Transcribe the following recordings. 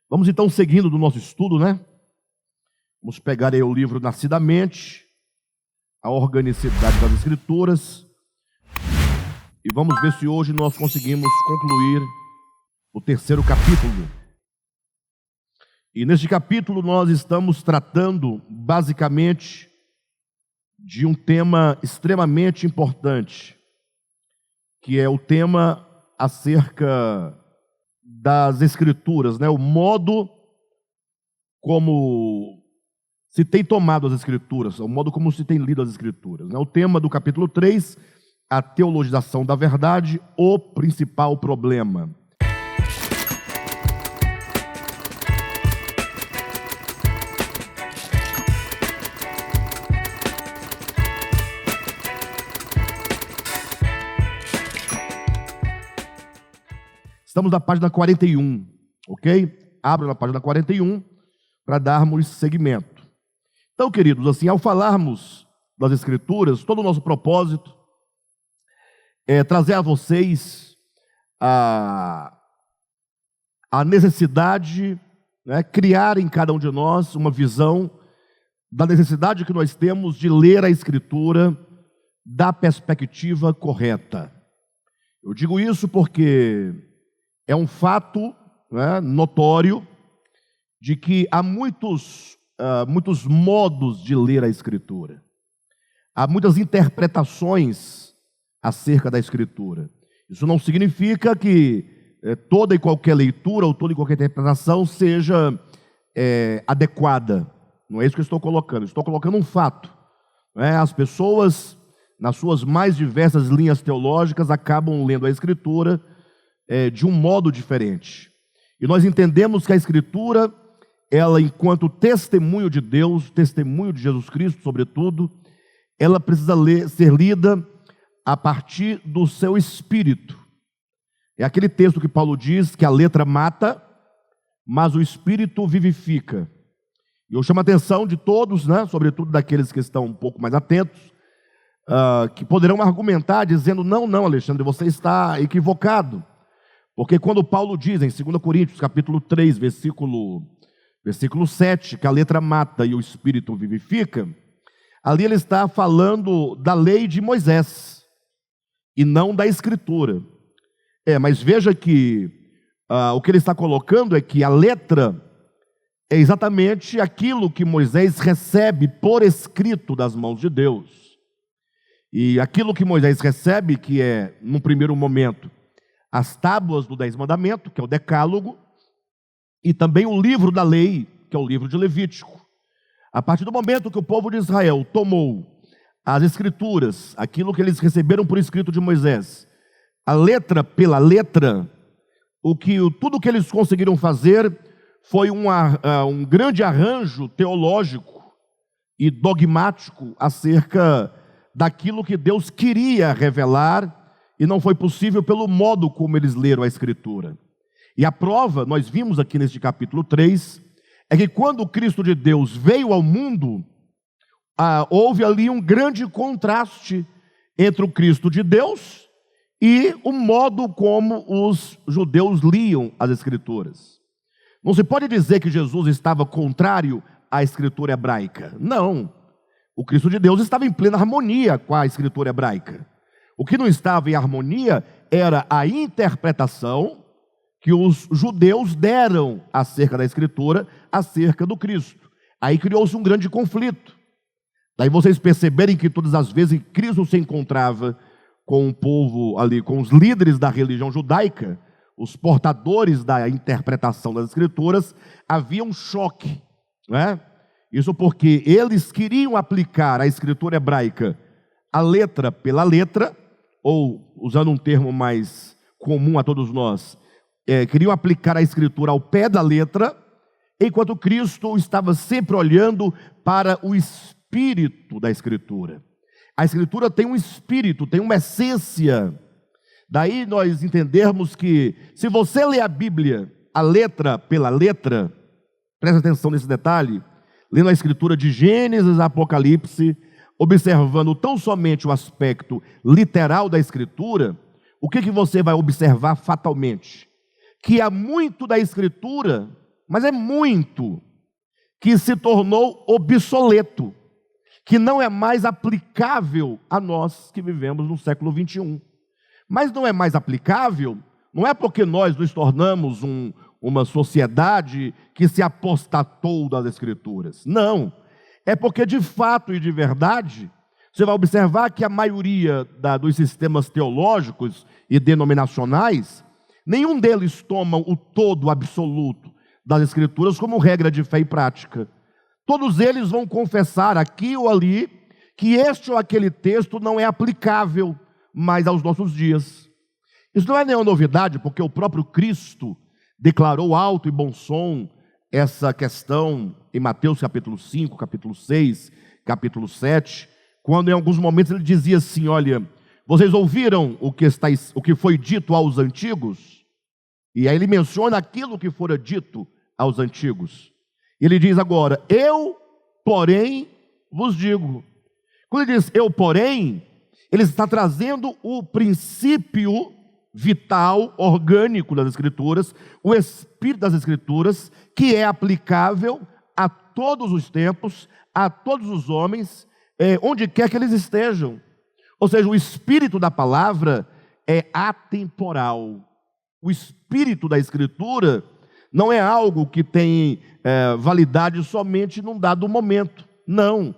Vamos então seguindo do nosso estudo, né? Vamos pegar aí o livro Nascidamente, a Organicidade das Escrituras, e vamos ver se hoje nós conseguimos concluir o terceiro capítulo. E neste capítulo nós estamos tratando basicamente de um tema extremamente importante, que é o tema acerca das Escrituras, né? O modo como se tem tomado as Escrituras, o modo como se tem lido as Escrituras, né? O tema do capítulo 3, a teologização da verdade, o principal problema. Estamos na página 41, ok? Abra na página 41 para darmos seguimento. Então, queridos, assim, ao falarmos das Escrituras, todo o nosso propósito é trazer a vocês a necessidade, né, criar em cada um de nós uma visão da necessidade que nós temos de ler a Escritura da perspectiva correta. Eu digo isso porque é um fato, né, notório de que há muitos modos de ler a Escritura. Há muitas interpretações acerca da Escritura. Isso não significa que toda e qualquer leitura ou toda e qualquer interpretação seja adequada. Não é isso que eu estou colocando. Eu estou colocando um fato. Né? As pessoas, nas suas mais diversas linhas teológicas, acabam lendo a Escritura de um modo diferente. E nós entendemos que a Escritura, ela, enquanto testemunho de Deus, testemunho de Jesus Cristo, sobretudo, ela precisa ser lida a partir do seu espírito. É aquele texto que Paulo diz que a letra mata, mas o espírito vivifica. E eu chamo a atenção de todos, né, sobretudo daqueles que estão um pouco mais atentos, que poderão argumentar dizendo, não, Alexandre, você está equivocado. Porque quando Paulo diz em 2 Coríntios, capítulo 3, versículo 7, que a letra mata e o espírito vivifica, ali ele está falando da lei de Moisés, e não da Escritura. Mas veja que o que ele está colocando é que a letra é exatamente aquilo que Moisés recebe por escrito das mãos de Deus. E aquilo que Moisés recebe, que é, num primeiro momento, as tábuas do 10 mandamentos, que é o Decálogo, e também o livro da lei, que é o livro de Levítico. A partir do momento que o povo de Israel tomou as Escrituras, aquilo que eles receberam por escrito de Moisés, a letra pela letra, tudo que eles conseguiram fazer foi um grande arranjo teológico e dogmático acerca daquilo que Deus queria revelar, e não foi possível pelo modo como eles leram a Escritura. E a prova, nós vimos aqui neste capítulo 3, é que quando o Cristo de Deus veio ao mundo, houve ali um grande contraste entre o Cristo de Deus e o modo como os judeus liam as Escrituras. Não se pode dizer que Jesus estava contrário à Escritura hebraica. Não. O Cristo de Deus estava em plena harmonia com a Escritura hebraica. O que não estava em harmonia era a interpretação que os judeus deram acerca da Escritura, acerca do Cristo. Aí criou-se um grande conflito. Daí vocês perceberem que todas as vezes que Cristo se encontrava com o povo ali, com os líderes da religião judaica, os portadores da interpretação das Escrituras, havia um choque, né? Isso porque eles queriam aplicar a Escritura hebraica a letra pela letra, ou, usando um termo mais comum a todos nós, queriam aplicar a Escritura ao pé da letra, enquanto Cristo estava sempre olhando para o espírito da Escritura. A Escritura tem um espírito, tem uma essência. Daí nós entendermos que, se você lê a Bíblia, a letra pela letra, presta atenção nesse detalhe, lendo a Escritura de Gênesis a Apocalipse, observando tão somente o aspecto literal da Escritura, o que você vai observar fatalmente? Que há muito da Escritura mas é muito, que se tornou obsoleto, que não é mais aplicável a nós que vivemos no século 21. Mas não é mais aplicável, não é porque nós nos tornamos uma sociedade que se apostatou das Escrituras. Não, é porque de fato e de verdade, você vai observar que a maioria dos sistemas teológicos e denominacionais, nenhum deles toma o todo absoluto das Escrituras como regra de fé e prática. Todos eles vão confessar aqui ou ali que este ou aquele texto não é aplicável mais aos nossos dias. Isso não é nenhuma novidade, porque o próprio Cristo declarou alto e bom som essa questão em Mateus capítulo 5, capítulo 6, capítulo 7, quando em alguns momentos ele dizia assim: olha, vocês ouviram o que foi dito aos antigos? E aí ele menciona aquilo que fora dito aos antigos. Ele diz agora: eu, porém, vos digo. Quando ele diz eu, porém, ele está trazendo o princípio vital, orgânico das Escrituras, o espírito das Escrituras, que é aplicável a todos os tempos, a todos os homens, onde quer que eles estejam. Ou seja, o espírito da palavra é atemporal. O espírito da Escritura não é algo que tem validade somente num dado momento. Não.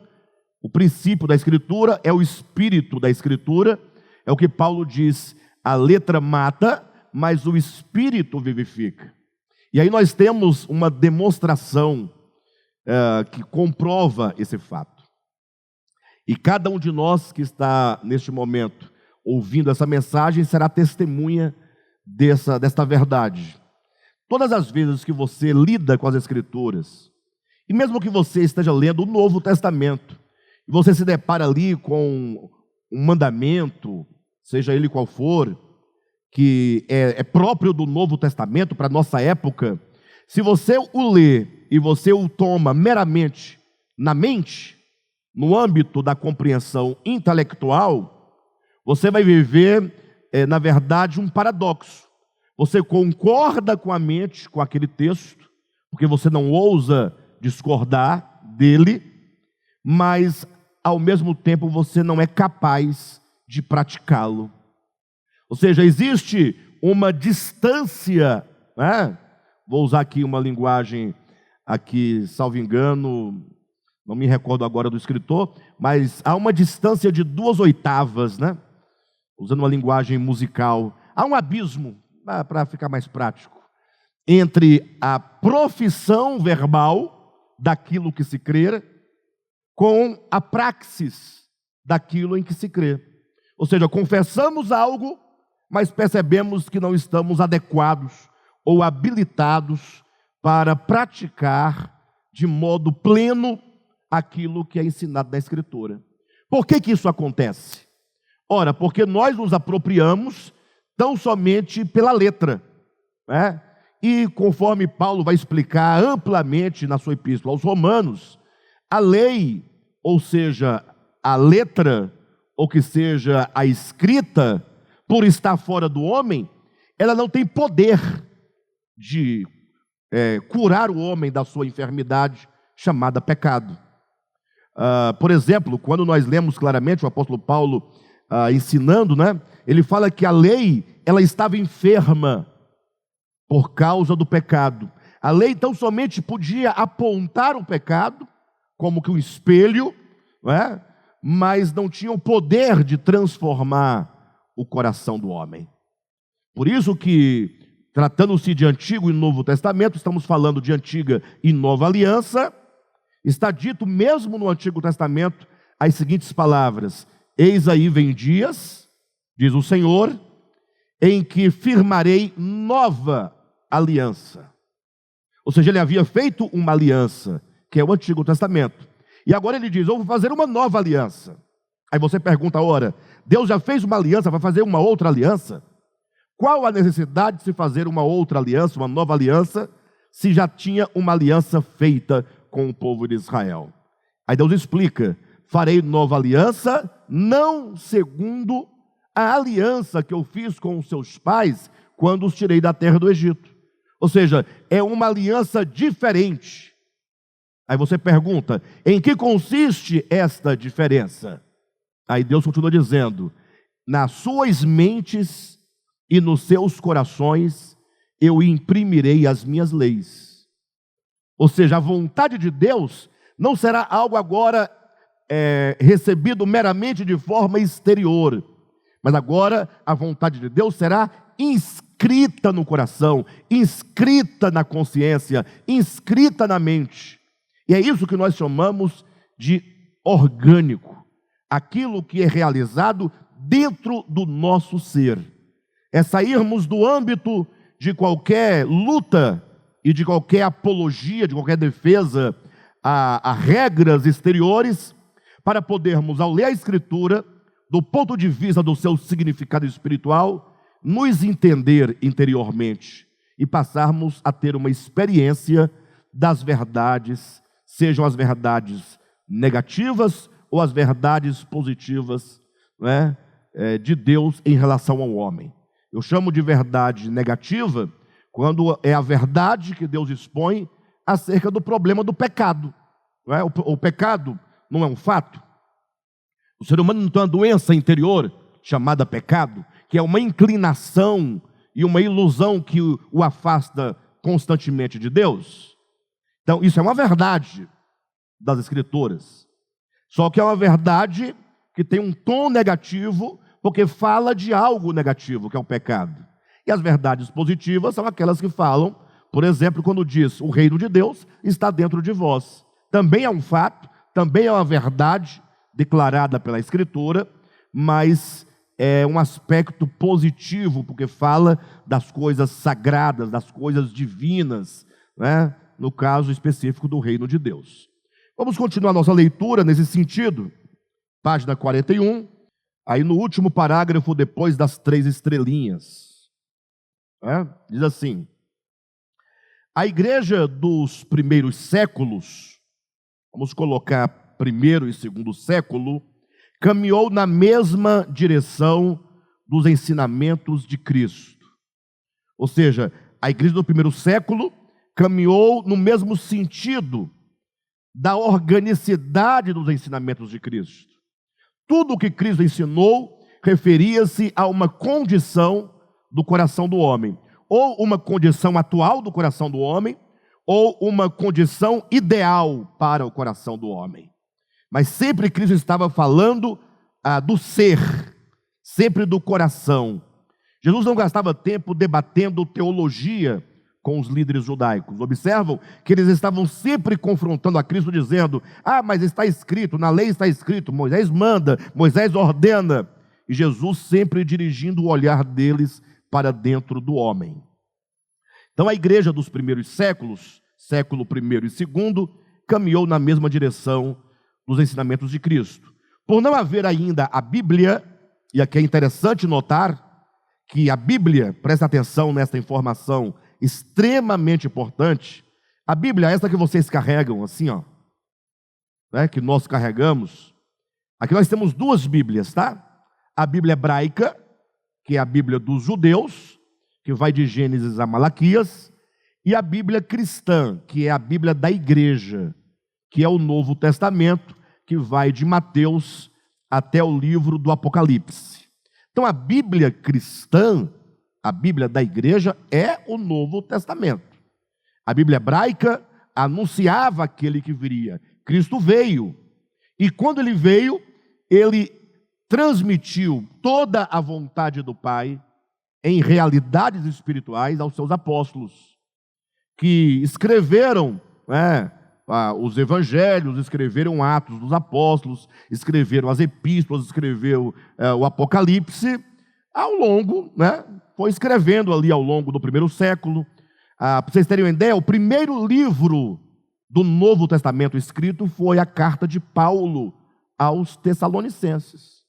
O princípio da Escritura é o espírito da Escritura. É o que Paulo diz: a letra mata, mas o espírito vivifica. E aí nós temos uma demonstração que comprova esse fato. E cada um de nós que está neste momento ouvindo essa mensagem será testemunha desta verdade. Todas as vezes que você lida com as Escrituras, e mesmo que você esteja lendo o Novo Testamento, e você se depara ali com um mandamento, seja ele qual for, que é próprio do Novo Testamento para a nossa época, se você o lê e você o toma meramente na mente, no âmbito da compreensão intelectual, você vai viver, na verdade, um paradoxo. Você concorda com a mente, com aquele texto, porque você não ousa discordar dele, mas, ao mesmo tempo, você não é capaz de praticá-lo. Ou seja, existe uma distância, né? Vou usar aqui uma linguagem, aqui, salvo engano, não me recordo agora do escritor, mas há uma distância de 2 oitavas, né? Usando uma linguagem musical, há um abismo, para ficar mais prático, entre a profissão verbal daquilo que se crê com a praxis daquilo em que se crê. Ou seja, confessamos algo, mas percebemos que não estamos adequados ou habilitados para praticar de modo pleno aquilo que é ensinado na Escritura. Por que isso acontece? Ora, porque nós nos apropriamos tão somente pela letra, né? E conforme Paulo vai explicar amplamente na sua epístola aos Romanos, a lei, ou seja, a letra, ou que seja a escrita, por estar fora do homem, ela não tem poder de curar o homem da sua enfermidade chamada pecado. Por exemplo, quando nós lemos claramente o apóstolo Paulo ensinando, né? Ele fala que a lei, ela estava enferma por causa do pecado. A lei então somente podia apontar o pecado, como que um espelho, né? Mas não tinha o poder de transformar o coração do homem. Por isso que, tratando-se de Antigo e Novo Testamento, estamos falando de Antiga e Nova Aliança, está dito mesmo no Antigo Testamento as seguintes palavras: eis aí vem dias, diz o Senhor, em que firmarei nova aliança. Ou seja, ele havia feito uma aliança, que é o Antigo Testamento. E agora ele diz: eu vou fazer uma nova aliança. Aí você pergunta: ora, Deus já fez uma aliança, vai fazer uma outra aliança? Qual a necessidade de se fazer uma outra aliança, uma nova aliança, se já tinha uma aliança feita com o povo de Israel? Aí Deus explica: farei nova aliança, não segundo a aliança que eu fiz com os seus pais, quando os tirei da terra do Egito. Ou seja, é uma aliança diferente. Aí você pergunta, em que consiste esta diferença? Aí Deus continua dizendo, nas suas mentes e nos seus corações eu imprimirei as minhas leis. Ou seja, a vontade de Deus não será algo agora recebido meramente de forma exterior, mas agora a vontade de Deus será inscrita no coração, inscrita na consciência, inscrita na mente. E é isso que nós chamamos de orgânico, aquilo que é realizado dentro do nosso ser. É sairmos do âmbito de qualquer luta e de qualquer apologia, de qualquer defesa a regras exteriores, para podermos, ao ler a Escritura, do ponto de vista do seu significado espiritual, nos entender interiormente e passarmos a ter uma experiência das verdades, sejam as verdades negativas ou as verdades positivas, né, de Deus em relação ao homem. Eu chamo de verdade negativa quando é a verdade que Deus expõe acerca do problema do pecado. Não é? O pecado não é um fato. O ser humano não tem uma doença interior chamada pecado, que é uma inclinação e uma ilusão que o afasta constantemente de Deus. Então, isso é uma verdade das Escrituras. Só que é uma verdade que tem um tom negativo, porque fala de algo negativo, que é o pecado. E as verdades positivas são aquelas que falam, por exemplo, quando diz, o reino de Deus está dentro de vós. Também é um fato, também é uma verdade declarada pela Escritura, mas é um aspecto positivo, porque fala das coisas sagradas, das coisas divinas, né? No caso específico do reino de Deus. Vamos continuar nossa leitura nesse sentido, página 41, aí no último parágrafo, depois das 3 estrelinhas. Diz assim, a igreja dos primeiros séculos, vamos colocar primeiro e segundo século, caminhou na mesma direção dos ensinamentos de Cristo. Ou seja, a igreja do primeiro século caminhou no mesmo sentido da organicidade dos ensinamentos de Cristo. Tudo o que Cristo ensinou referia-se a uma condição do coração do homem, ou uma condição atual do coração do homem, ou uma condição ideal para o coração do homem. Mas sempre Cristo estava falando do ser, sempre do coração. Jesus não gastava tempo debatendo teologia com os líderes judaicos. Observam que eles estavam sempre confrontando a Cristo, dizendo, mas está escrito, na lei está escrito, Moisés manda, Moisés ordena. E Jesus sempre dirigindo o olhar deles para dentro do homem. Então a igreja dos primeiros séculos, século I e II, caminhou na mesma direção dos ensinamentos de Cristo. Por não haver ainda a Bíblia, e aqui é interessante notar que a Bíblia, presta atenção nesta informação extremamente importante, a Bíblia, essa que vocês carregam assim, que nós carregamos, aqui nós temos 2 Bíblias, tá? A Bíblia hebraica, que é a Bíblia dos judeus, que vai de Gênesis a Malaquias, e a Bíblia cristã, que é a Bíblia da igreja, que é o Novo Testamento, que vai de Mateus até o livro do Apocalipse. Então a Bíblia cristã, a Bíblia da igreja, é o Novo Testamento. A Bíblia hebraica anunciava aquele que viria. Cristo veio, e quando ele veio, ele transmitiu toda a vontade do Pai em realidades espirituais aos seus apóstolos, que escreveram, os evangelhos, escreveram Atos dos Apóstolos, escreveram as epístolas, escreveu o Apocalipse, ao longo, foi escrevendo ali ao longo do primeiro século. Para vocês terem uma ideia, o primeiro livro do Novo Testamento escrito foi a carta de Paulo aos Tessalonicenses.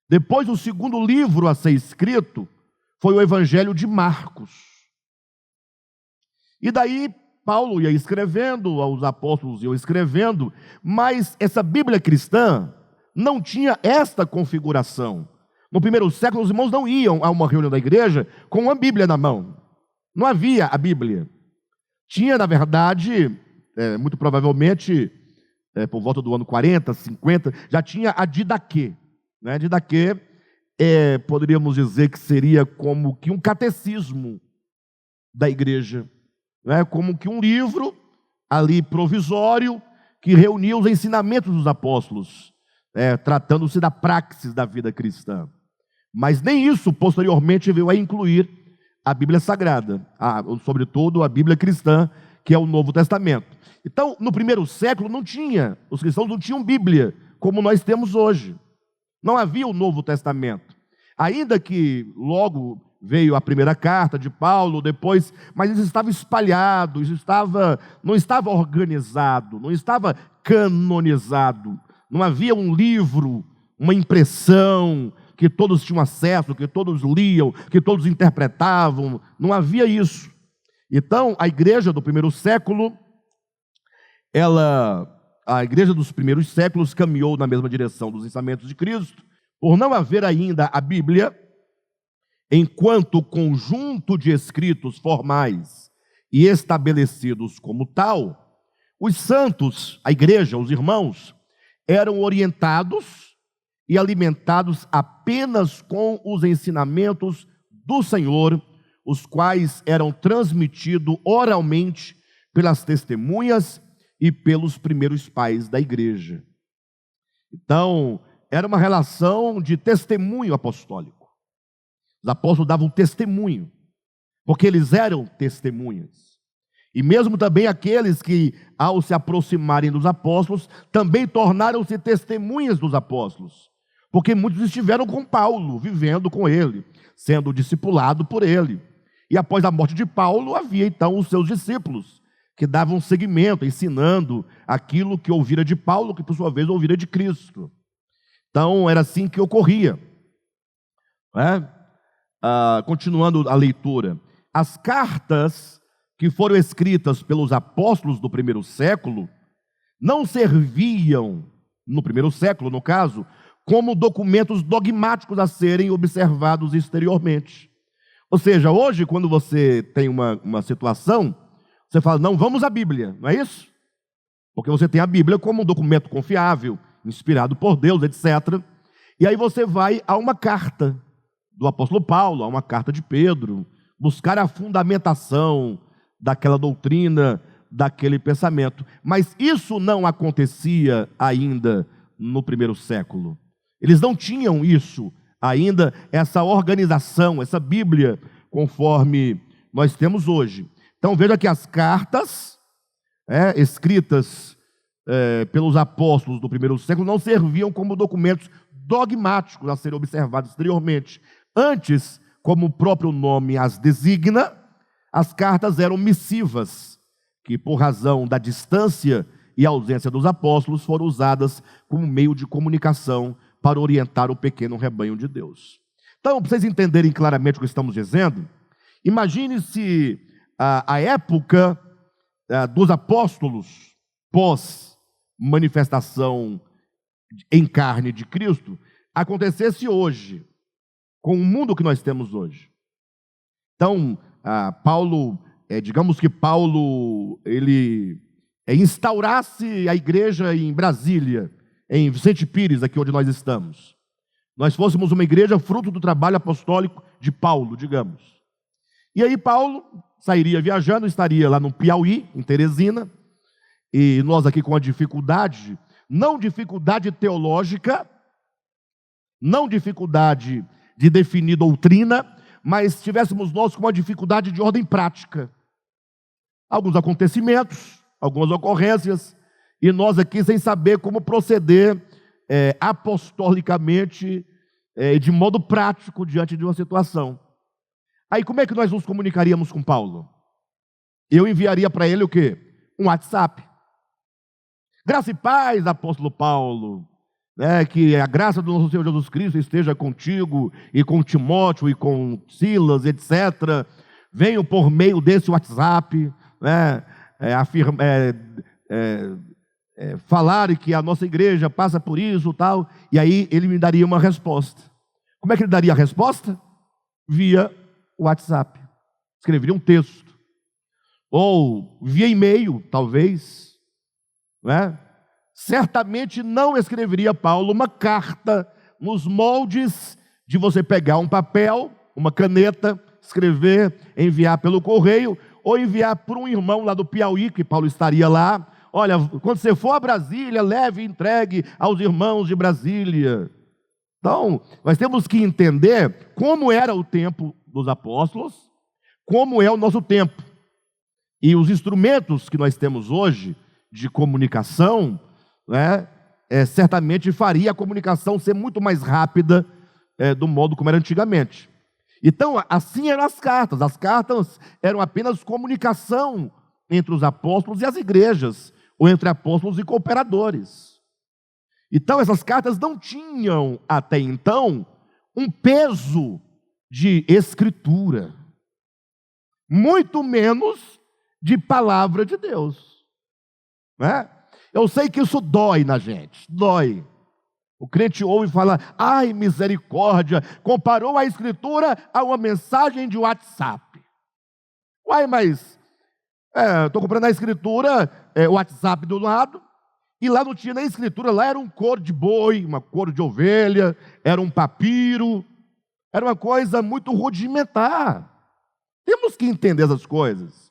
Depois, o segundo livro a ser escrito foi o Evangelho de Marcos. E daí, Paulo ia escrevendo, os apóstolos iam escrevendo, mas essa Bíblia cristã não tinha esta configuração. No primeiro século, os irmãos não iam a uma reunião da igreja com uma Bíblia na mão. Não havia a Bíblia. Tinha, na verdade, muito provavelmente, por volta do ano 40, 50, já tinha a Didaquê. Né? Didaquê, poderíamos dizer que seria como que um catecismo da igreja. Né? Como que um livro ali provisório que reunia os ensinamentos dos apóstolos, tratando-se da praxis da vida cristã. Mas nem isso posteriormente veio a incluir a Bíblia Sagrada, sobretudo a Bíblia cristã, que é o Novo Testamento. Então, no primeiro século os cristãos não tinham Bíblia, como nós temos hoje. Não havia o Novo Testamento. Ainda que logo veio a primeira carta de Paulo, depois, mas isso estava espalhado, não estava organizado, não estava canonizado. Não havia um livro, uma impressão, que todos tinham acesso, que todos liam, que todos interpretavam. Não havia isso. Então, a igreja do primeiro século, a igreja dos primeiros séculos caminhou na mesma direção dos ensinamentos de Cristo, por não haver ainda a Bíblia, enquanto conjunto de escritos formais e estabelecidos como tal, os santos, a igreja, os irmãos, eram orientados e alimentados apenas com os ensinamentos do Senhor, os quais eram transmitidos oralmente pelas testemunhas e pelos primeiros pais da igreja. Então, era uma relação de testemunho apostólico. Os apóstolos davam testemunho, porque eles eram testemunhas. E mesmo também aqueles que, ao se aproximarem dos apóstolos, também tornaram-se testemunhas dos apóstolos. Porque muitos estiveram com Paulo, vivendo com ele, sendo discipulado por ele. E após a morte de Paulo, havia então os seus discípulos, que davam seguimento, ensinando aquilo que ouvira de Paulo, que por sua vez ouvira de Cristo. Então, era assim que ocorria. Continuando a leitura. As cartas que foram escritas pelos apóstolos do primeiro século não serviam, no primeiro século, no caso, como documentos dogmáticos a serem observados exteriormente. Ou seja, hoje, quando você tem uma situação, você fala, não, vamos à Bíblia, não é isso? Porque você tem a Bíblia como um documento confiável, inspirado por Deus, etc. E aí você vai a uma carta do apóstolo Paulo, a uma carta de Pedro, buscar a fundamentação daquela doutrina, daquele pensamento. Mas isso não acontecia ainda no primeiro século. Eles não tinham isso ainda, essa organização, essa Bíblia, conforme nós temos hoje. Então veja que as cartas escritas pelos apóstolos do primeiro século não serviam como documentos dogmáticos a serem observados exteriormente. Antes, como o próprio nome as designa, as cartas eram missivas, que por razão da distância e ausência dos apóstolos foram usadas como meio de comunicação para orientar o pequeno rebanho de Deus. Então, para vocês entenderem claramente o que estamos dizendo, imagine se a época dos apóstolos pós manifestação em carne de Cristo acontecesse hoje, com o mundo que nós temos hoje. Então, digamos que Paulo, ele instaurasse a igreja em Brasília, em Vicente Pires, aqui onde nós estamos. Nós fôssemos uma igreja fruto do trabalho apostólico de Paulo, digamos. E aí Paulo sairia viajando, estaria lá no Piauí, em Teresina, e nós aqui com a dificuldade, não dificuldade teológica, não dificuldade de definir doutrina, mas tivéssemos nós com uma dificuldade de ordem prática. Alguns acontecimentos, algumas ocorrências, e nós aqui sem saber como proceder apostolicamente, de modo prático, diante de uma situação. Aí como é que nós nos comunicaríamos com Paulo? Eu enviaria para ele o quê? Um WhatsApp. Graça e paz, apóstolo Paulo, que a graça do nosso Senhor Jesus Cristo esteja contigo, e com Timóteo, e com Silas, etc. Venho por meio desse WhatsApp, falar que a nossa igreja passa por isso, tal, e aí ele me daria uma resposta. Como é que ele daria a resposta? Via WhatsApp. escreveria um texto. Ou via e-mail, talvez, né? Certamente não escreveria Paulo uma carta nos moldes de você pegar um papel, uma caneta, escrever, enviar pelo correio, ou enviar para um irmão lá do Piauí, que Paulo estaria lá. Olha, quando você for a Brasília, leve e entregue aos irmãos de Brasília. Então, nós temos que entender como era o tempo dos apóstolos, como é o nosso tempo. E os instrumentos que nós temos hoje de comunicação, né, certamente faria a comunicação ser muito mais rápida do modo como era antigamente. Então, assim eram as cartas. As cartas eram apenas comunicação entre os apóstolos e as igrejas, ou entre apóstolos e cooperadores. Então, essas cartas não tinham, até então, um peso de escritura, muito menos de palavra de Deus, né? Eu sei que isso dói na gente, dói. O crente ouve e fala, ai, misericórdia, comparou a escritura a uma mensagem de WhatsApp. Uai, mas estou comprando a escritura, o WhatsApp do lado, e lá não tinha nem escritura, lá era um couro de boi, uma couro de ovelha, era um papiro, era uma coisa muito rudimentar. Temos que entender essas coisas,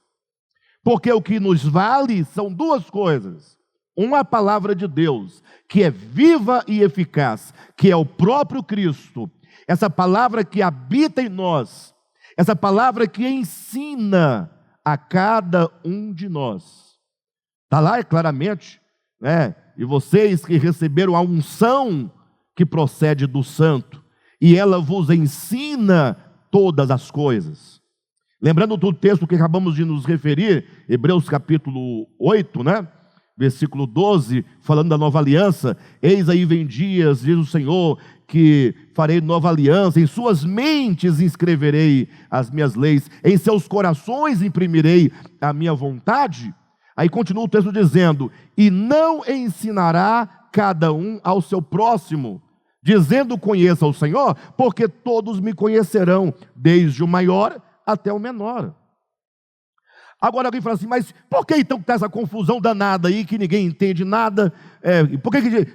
porque o que nos vale são duas coisas. Uma palavra de Deus, que é viva e eficaz, que é o próprio Cristo. Essa palavra que habita em nós, essa palavra que ensina a cada um de nós. Está lá claramente, né? E vocês que receberam a unção que procede do Santo, e ela vos ensina todas as coisas. Lembrando do texto que acabamos de nos referir, Hebreus capítulo 8, né? Versículo 12, falando da nova aliança, eis aí vem dias, diz o Senhor, que farei nova aliança, em suas mentes inscreverei as minhas leis, em seus corações imprimirei a minha vontade. Aí continua o texto dizendo, e não ensinará cada um ao seu próximo, dizendo conheça o Senhor, porque todos me conhecerão, desde o maior até o menor. Agora alguém fala assim, mas por que então está essa confusão danada aí, que ninguém entende nada? Por que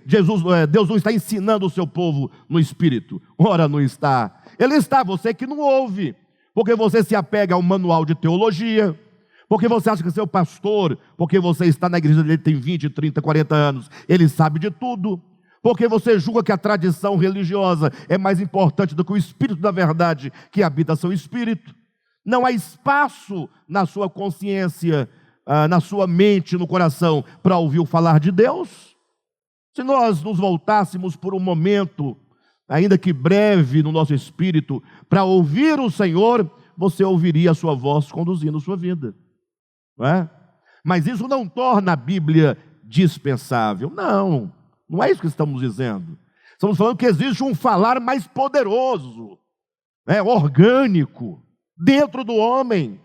Deus não está ensinando o seu povo no Espírito? Ora, não está. Ele está, você que não ouve, porque você se apega ao manual de teologia, porque você acha que seu pastor, porque você está na igreja dele, tem 20, 30, 40 anos, ele sabe de tudo, porque você julga que a tradição religiosa é mais importante do que o Espírito da verdade que habita seu espírito. Não há espaço na sua consciência, na sua mente, no coração, para ouvir o falar de Deus. Se nós nos voltássemos por um momento, ainda que breve no nosso espírito, para ouvir o Senhor, você ouviria a sua voz conduzindo a sua vida. Não é? Mas isso não torna a Bíblia dispensável. Não, não é isso que estamos dizendo. Estamos falando que existe um falar mais poderoso, orgânico, dentro do homem.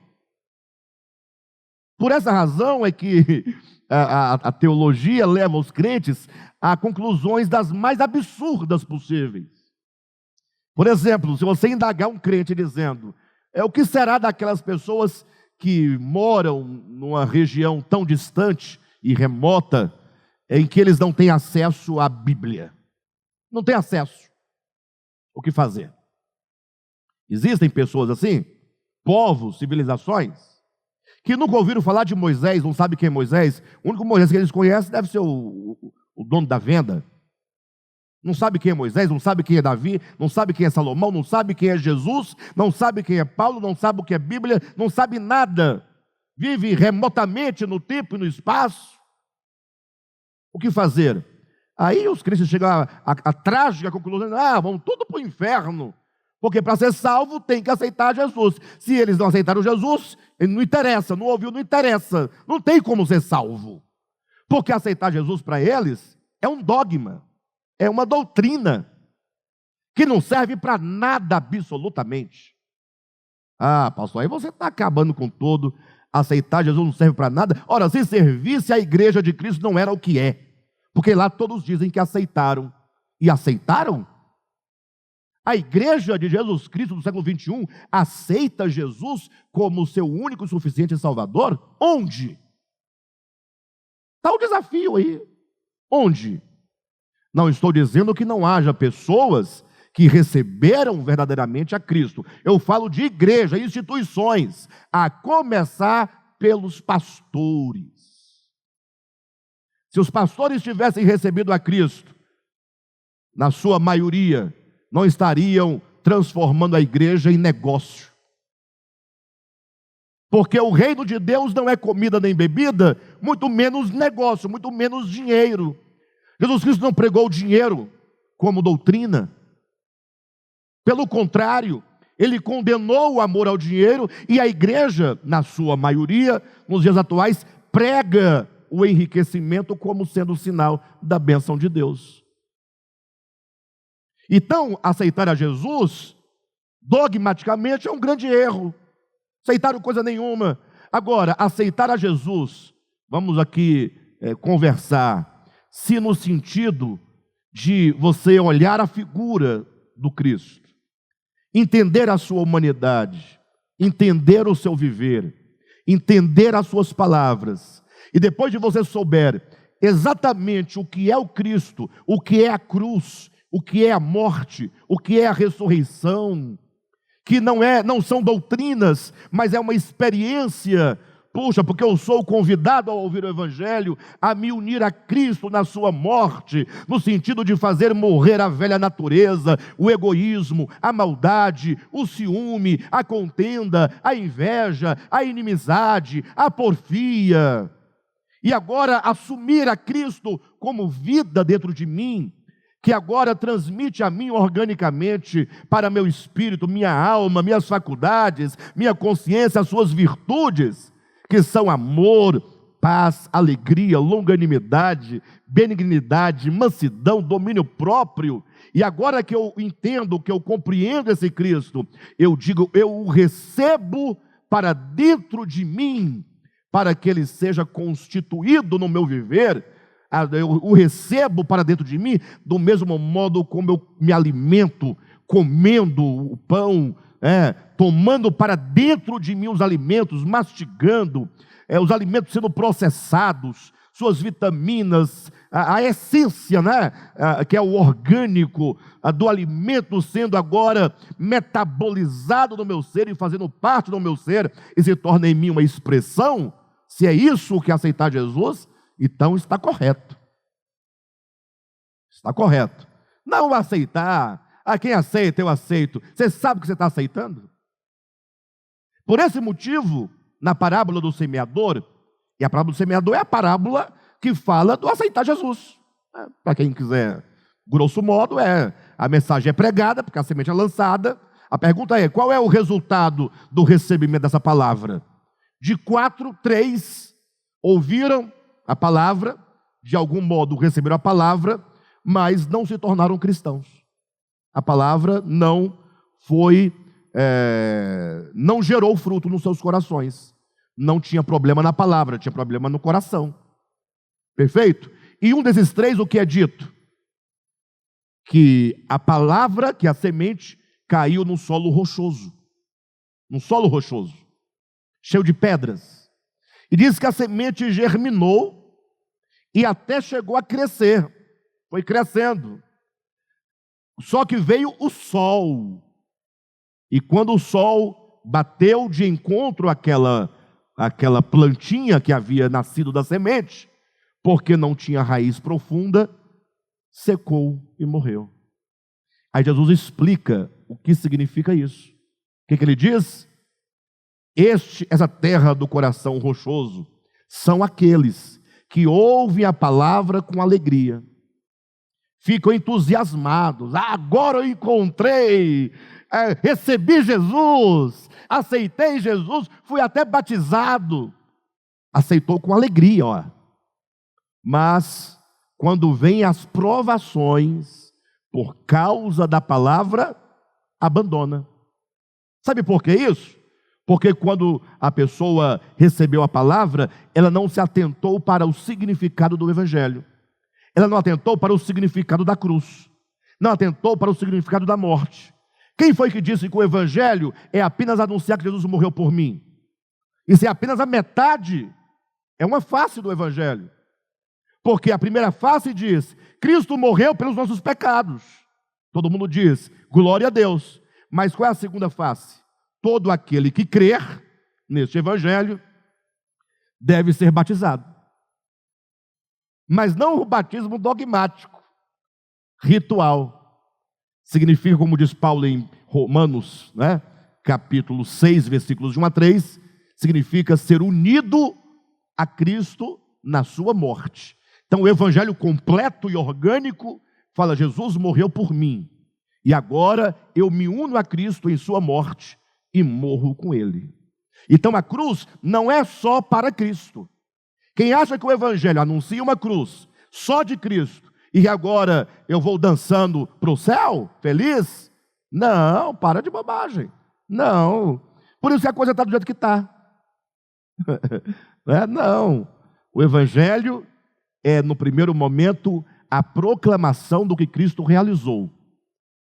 Por essa razão é que a teologia leva os crentes a conclusões das mais absurdas possíveis. Por exemplo, se você indagar um crente dizendo, o que será daquelas pessoas que moram numa região tão distante e remota, em que eles não têm acesso à Bíblia? Não têm acesso. O que fazer? Existem pessoas assim? Povos, civilizações, que nunca ouviram falar de Moisés, não sabem quem é Moisés. O único Moisés que eles conhecem deve ser o dono da venda. Não sabe quem é Moisés, não sabe quem é Davi, não sabe quem é Salomão, não sabe quem é Jesus, não sabe quem é Paulo, não sabe o que é Bíblia, não sabe nada. Vive remotamente no tempo e no espaço. O que fazer? Aí os cristãos chegam à trágica conclusão, vão tudo para o inferno. Porque para ser salvo tem que aceitar Jesus. Se eles não aceitaram Jesus, não interessa, não ouviu, não interessa. Não tem como ser salvo. Porque aceitar Jesus para eles é um dogma, é uma doutrina, que não serve para nada absolutamente. Pastor, aí você está acabando com tudo. Aceitar Jesus não serve para nada. Ora, se servisse a igreja de Cristo não era o que é. Porque lá todos dizem que aceitaram. E aceitaram? A igreja de Jesus Cristo do século XXI aceita Jesus como seu único e suficiente Salvador? Onde? Está o desafio aí. Onde? Não estou dizendo que não haja pessoas que receberam verdadeiramente a Cristo. Eu falo de igreja, instituições, a começar pelos pastores. Se os pastores tivessem recebido a Cristo, na sua maioria, não estariam transformando a igreja em negócio. Porque o reino de Deus não é comida nem bebida, muito menos negócio, muito menos dinheiro. Jesus Cristo não pregou o dinheiro como doutrina. Pelo contrário, ele condenou o amor ao dinheiro, e a igreja, na sua maioria, nos dias atuais, prega o enriquecimento como sendo o sinal da bênção de Deus. Então, aceitar a Jesus, dogmaticamente, é um grande erro. Aceitaram coisa nenhuma. Agora, aceitar a Jesus, vamos aqui conversar, se no sentido de você olhar a figura do Cristo, entender a sua humanidade, entender o seu viver, entender as suas palavras, e depois de você souber exatamente o que é o Cristo, o que é a cruz, o que é a morte, o que é a ressurreição, que não são doutrinas, mas é uma experiência. Puxa, porque eu sou convidado ao ouvir o Evangelho, a me unir a Cristo na sua morte, no sentido de fazer morrer a velha natureza, o egoísmo, a maldade, o ciúme, a contenda, a inveja, a inimizade, a porfia. E agora assumir a Cristo como vida dentro de mim, que agora transmite a mim organicamente para meu espírito, minha alma, minhas faculdades, minha consciência, as suas virtudes, que são amor, paz, alegria, longanimidade, benignidade, mansidão, domínio próprio. E agora que eu entendo, que eu compreendo esse Cristo, eu digo, eu o recebo para dentro de mim, para que ele seja constituído no meu viver. Eu o recebo para dentro de mim, do mesmo modo como eu me alimento, comendo o pão, tomando para dentro de mim os alimentos, mastigando, os alimentos sendo processados, suas vitaminas, a essência, que é o orgânico do alimento sendo agora metabolizado no meu ser e fazendo parte do meu ser, e se torna em mim uma expressão. Se é isso que aceitar Jesus, então está correto. Está correto. Não aceitar. Quem aceita, eu aceito. Você sabe o que você está aceitando? Por esse motivo, na parábola do semeador, e a parábola do semeador é a parábola que fala do aceitar Jesus. Para quem quiser, grosso modo, a mensagem é pregada, porque a semente é lançada. A pergunta é, qual é o resultado do recebimento dessa palavra? De 4, 3 ouviram a palavra, de algum modo receberam a palavra, mas não se tornaram cristãos. A palavra não gerou fruto nos seus corações. Não tinha problema na palavra, tinha problema no coração. Perfeito? E um desses 3, o que é dito? Que a palavra, que a semente, caiu num solo rochoso. Num solo rochoso, cheio de pedras. E diz que a semente germinou e até chegou a crescer. Foi crescendo. Só que veio o sol. E quando o sol bateu de encontro àquela plantinha que havia nascido da semente, porque não tinha raiz profunda, secou e morreu. Aí Jesus explica o que significa isso. O que ele diz? Essa terra do coração rochoso são aqueles que ouvem a palavra com alegria, ficam entusiasmados. Agora eu encontrei, recebi Jesus, aceitei Jesus, fui até batizado. Aceitou com alegria, Mas quando vêm as provações, por causa da palavra, abandona. Sabe por que isso? Porque quando a pessoa recebeu a palavra, ela não se atentou para o significado do Evangelho. Ela não atentou para o significado da cruz. Não atentou para o significado da morte. Quem foi que disse que o evangelho é apenas anunciar que Jesus morreu por mim? Isso é apenas a metade, é uma face do evangelho. Porque a primeira face diz, Cristo morreu pelos nossos pecados. Todo mundo diz, glória a Deus. Mas qual é a segunda face? Todo aquele que crer neste evangelho deve ser batizado. Mas não o batismo dogmático, ritual. Significa, como diz Paulo em Romanos, né, capítulo 6, versículos de 1 a 3, significa ser unido a Cristo na sua morte. Então o evangelho completo e orgânico fala, Jesus morreu por mim, e agora eu me uno a Cristo em sua morte e morro com ele. Então a cruz não é só para Cristo. Quem acha que o evangelho anuncia uma cruz só de Cristo, e agora eu vou dançando para o céu, feliz? Não, para de bobagem. Não. Por isso que a coisa está do jeito que está. Não. O evangelho é, no primeiro momento, a proclamação do que Cristo realizou.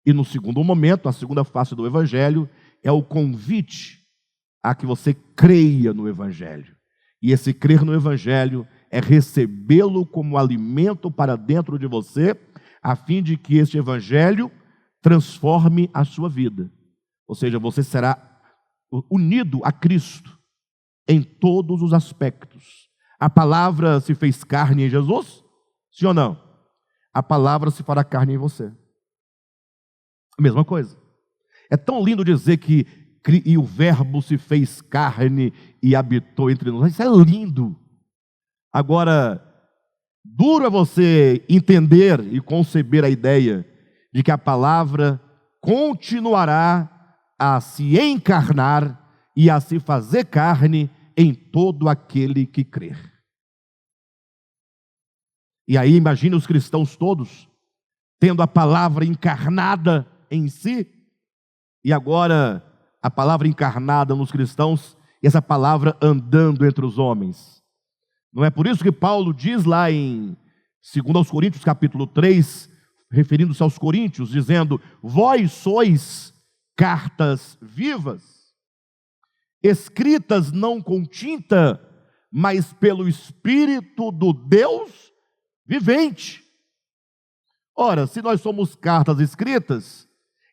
E no segundo momento, a segunda face do evangelho, é o convite a que você creia no evangelho. E esse crer no evangelho é recebê-lo como alimento para dentro de você, a fim de que este evangelho transforme a sua vida. Ou seja, você será unido a Cristo em todos os aspectos. A palavra se fez carne em Jesus? Sim ou não? A palavra se fará carne em você. A mesma coisa. É tão lindo dizer que e o verbo se fez carne e habitou entre nós. Isso é lindo. Agora, duro é você entender e conceber a ideia de que a palavra continuará a se encarnar e a se fazer carne em todo aquele que crer. E aí imagine os cristãos todos tendo a palavra encarnada em si, e agora a palavra encarnada nos cristãos, e essa palavra andando entre os homens. Não é por isso que Paulo diz lá em 2 Coríntios capítulo 3, referindo-se aos coríntios, dizendo, vós sois cartas vivas, escritas não com tinta, mas pelo Espírito do Deus vivente. Ora, se nós somos cartas escritas,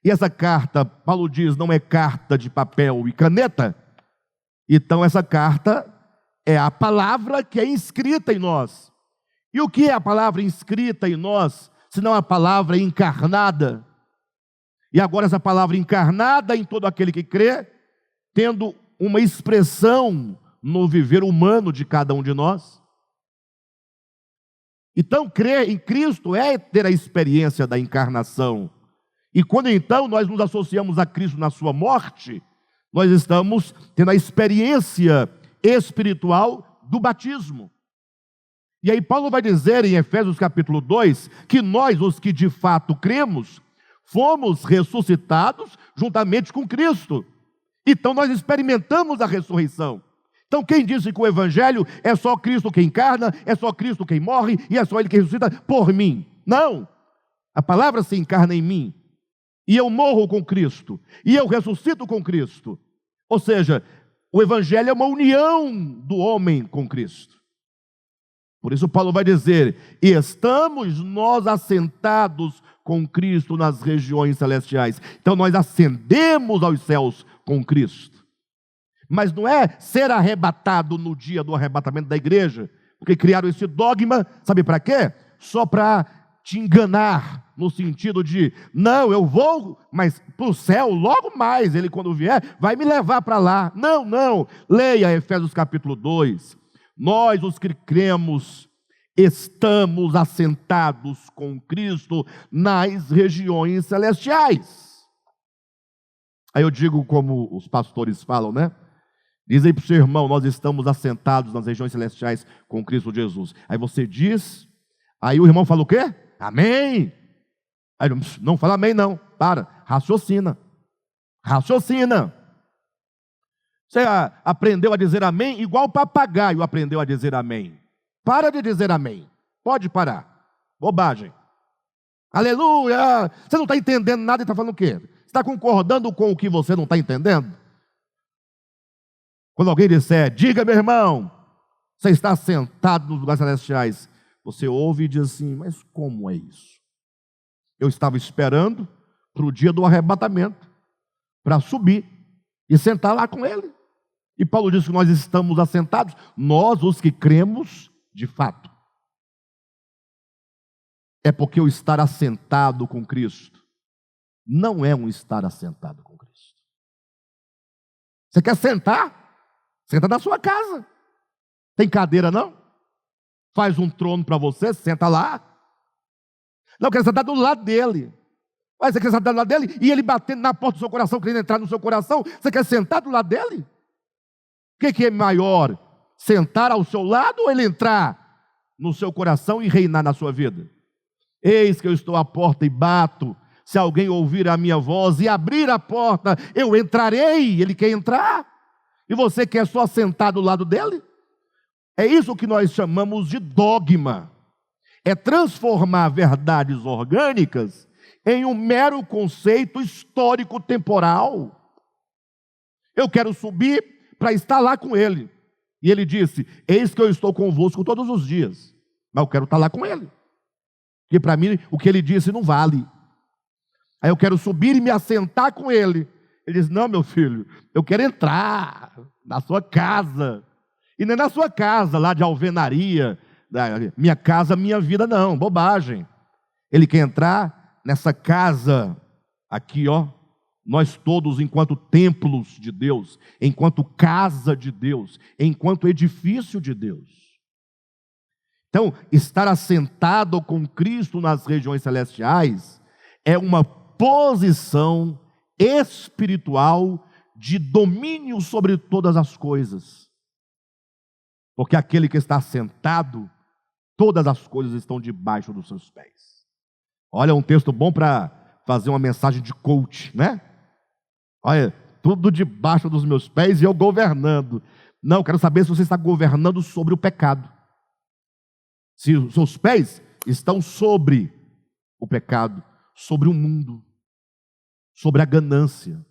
e essa carta, Paulo diz, não é carta de papel e caneta, então essa carta é a palavra que é inscrita em nós. E o que é a palavra inscrita em nós, senão a palavra encarnada? E agora essa palavra encarnada em todo aquele que crê, tendo uma expressão no viver humano de cada um de nós. Então, crer em Cristo é ter a experiência da encarnação. E quando então nós nos associamos a Cristo na sua morte, nós estamos tendo a experiência espiritual do batismo. E aí Paulo vai dizer em Efésios capítulo 2, que nós, os que de fato cremos, fomos ressuscitados juntamente com Cristo. Então nós experimentamos a ressurreição. Então quem disse que o evangelho é só Cristo quem encarna, é só Cristo quem morre, e é só Ele que ressuscita por mim? Não! A palavra se encarna em mim, e eu morro com Cristo, e eu ressuscito com Cristo. Ou seja, o evangelho é uma união do homem com Cristo. Por isso Paulo vai dizer, estamos nós assentados com Cristo nas regiões celestiais. Então nós ascendemos aos céus com Cristo. Mas não é ser arrebatado no dia do arrebatamento da igreja, porque criaram esse dogma, sabe para quê? Só para te enganar, no sentido de, não, eu vou, mas para o céu, logo mais, Ele quando vier, vai me levar para lá. Não, não, leia Efésios capítulo 2, nós os que cremos, estamos assentados com Cristo nas regiões celestiais. Aí eu digo como os pastores falam, né? Diz aí para o seu irmão, nós estamos assentados nas regiões celestiais com Cristo Jesus. Aí você diz, aí o irmão fala o quê? Amém. Aí não fala amém não, para, raciocina. Raciocina. Você aprendeu a dizer amém igual o papagaio aprendeu a dizer amém. Para de dizer amém. Pode parar. Bobagem. Aleluia. Você não está entendendo nada e está falando o quê? Está concordando com o que você não está entendendo? Quando alguém disser, diga meu irmão, você está sentado nos lugares celestiais, você ouve e diz assim, mas como é isso? Eu estava esperando para o dia do arrebatamento, para subir e sentar lá com ele. E Paulo diz que nós estamos assentados, nós os que cremos de fato. É porque o estar assentado com Cristo não é um estar assentado com Cristo. Você quer sentar? Senta na sua casa. Tem cadeira não? Faz um trono para você, senta lá. Não, quer sentar do lado dele. Mas você quer sentar do lado dele e ele batendo na porta do seu coração, querendo entrar no seu coração, você quer sentar do lado dele? O que é maior? Sentar ao seu lado ou ele entrar no seu coração e reinar na sua vida? Eis que eu estou à porta e bato. Se alguém ouvir a minha voz e abrir a porta, eu entrarei. Ele quer entrar. E você quer só sentar do lado dele? É isso que nós chamamos de dogma. É transformar verdades orgânicas em um mero conceito histórico-temporal. Eu quero subir para estar lá com ele. E ele disse, eis que eu estou convosco todos os dias. Mas eu quero estar lá com ele. Porque para mim o que ele disse não vale. Aí eu quero subir e me assentar com ele. Ele diz, não meu filho, eu quero entrar na sua casa. E não é na sua casa lá de alvenaria, minha casa, minha vida, não, bobagem. Ele quer entrar nessa casa aqui, ó. Nós todos, enquanto templos de Deus, enquanto casa de Deus, enquanto edifício de Deus. Então, estar assentado com Cristo nas regiões celestiais é uma posição espiritual de domínio sobre todas as coisas. Porque aquele que está sentado, todas as coisas estão debaixo dos seus pés. Olha, um texto bom para fazer uma mensagem de coach, né? Olha, tudo debaixo dos meus pés e eu governando. Não, quero saber se você está governando sobre o pecado. Se os seus pés estão sobre o pecado, sobre o mundo, sobre a ganância.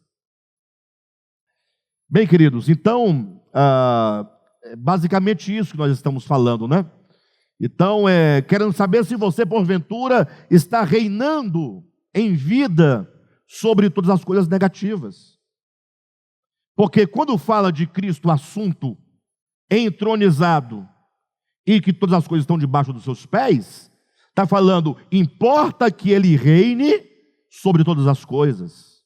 Bem, queridos, então, basicamente isso que nós estamos falando, né? Então, querendo saber se você, porventura, está reinando em vida sobre todas as coisas negativas. Porque quando fala de Cristo, assunto entronizado, e que todas as coisas estão debaixo dos seus pés, está falando, importa que ele reine sobre todas as coisas.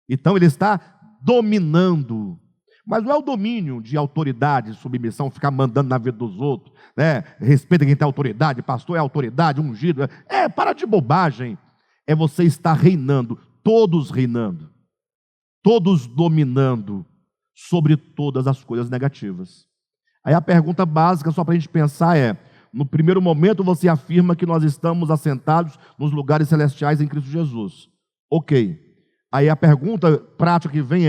Então ele está dominando, mas não é o domínio de autoridade, submissão, ficar mandando na vida dos outros, né? Respeita quem tem autoridade, pastor é autoridade, ungido, para de bobagem. É você estar reinando, todos dominando sobre todas as coisas negativas. Aí a pergunta básica, só para a gente pensar no primeiro momento você afirma que nós estamos assentados nos lugares celestiais em Cristo Jesus. Ok. Aí a pergunta prática que vem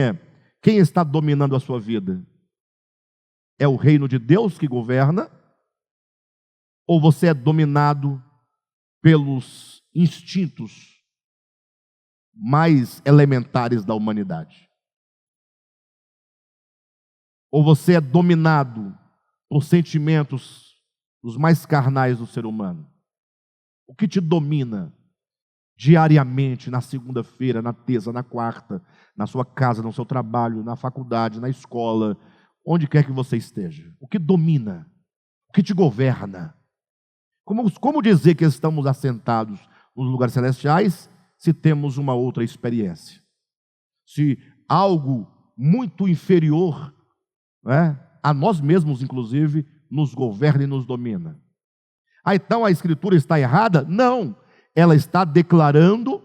quem está dominando a sua vida? É o reino de Deus que governa? Ou você é dominado pelos instintos mais elementares da humanidade? Ou você é dominado por sentimentos os mais carnais do ser humano? O que te domina diariamente, na segunda-feira, na terça, na quarta, na sua casa, no seu trabalho, na faculdade, na escola, onde quer que você esteja? O que domina? O que te governa? Como dizer que estamos assentados nos lugares celestiais se temos uma outra experiência? Se algo muito inferior, a nós mesmos, inclusive, nos governa e nos domina. Então a Escritura está errada? Não, ela está declarando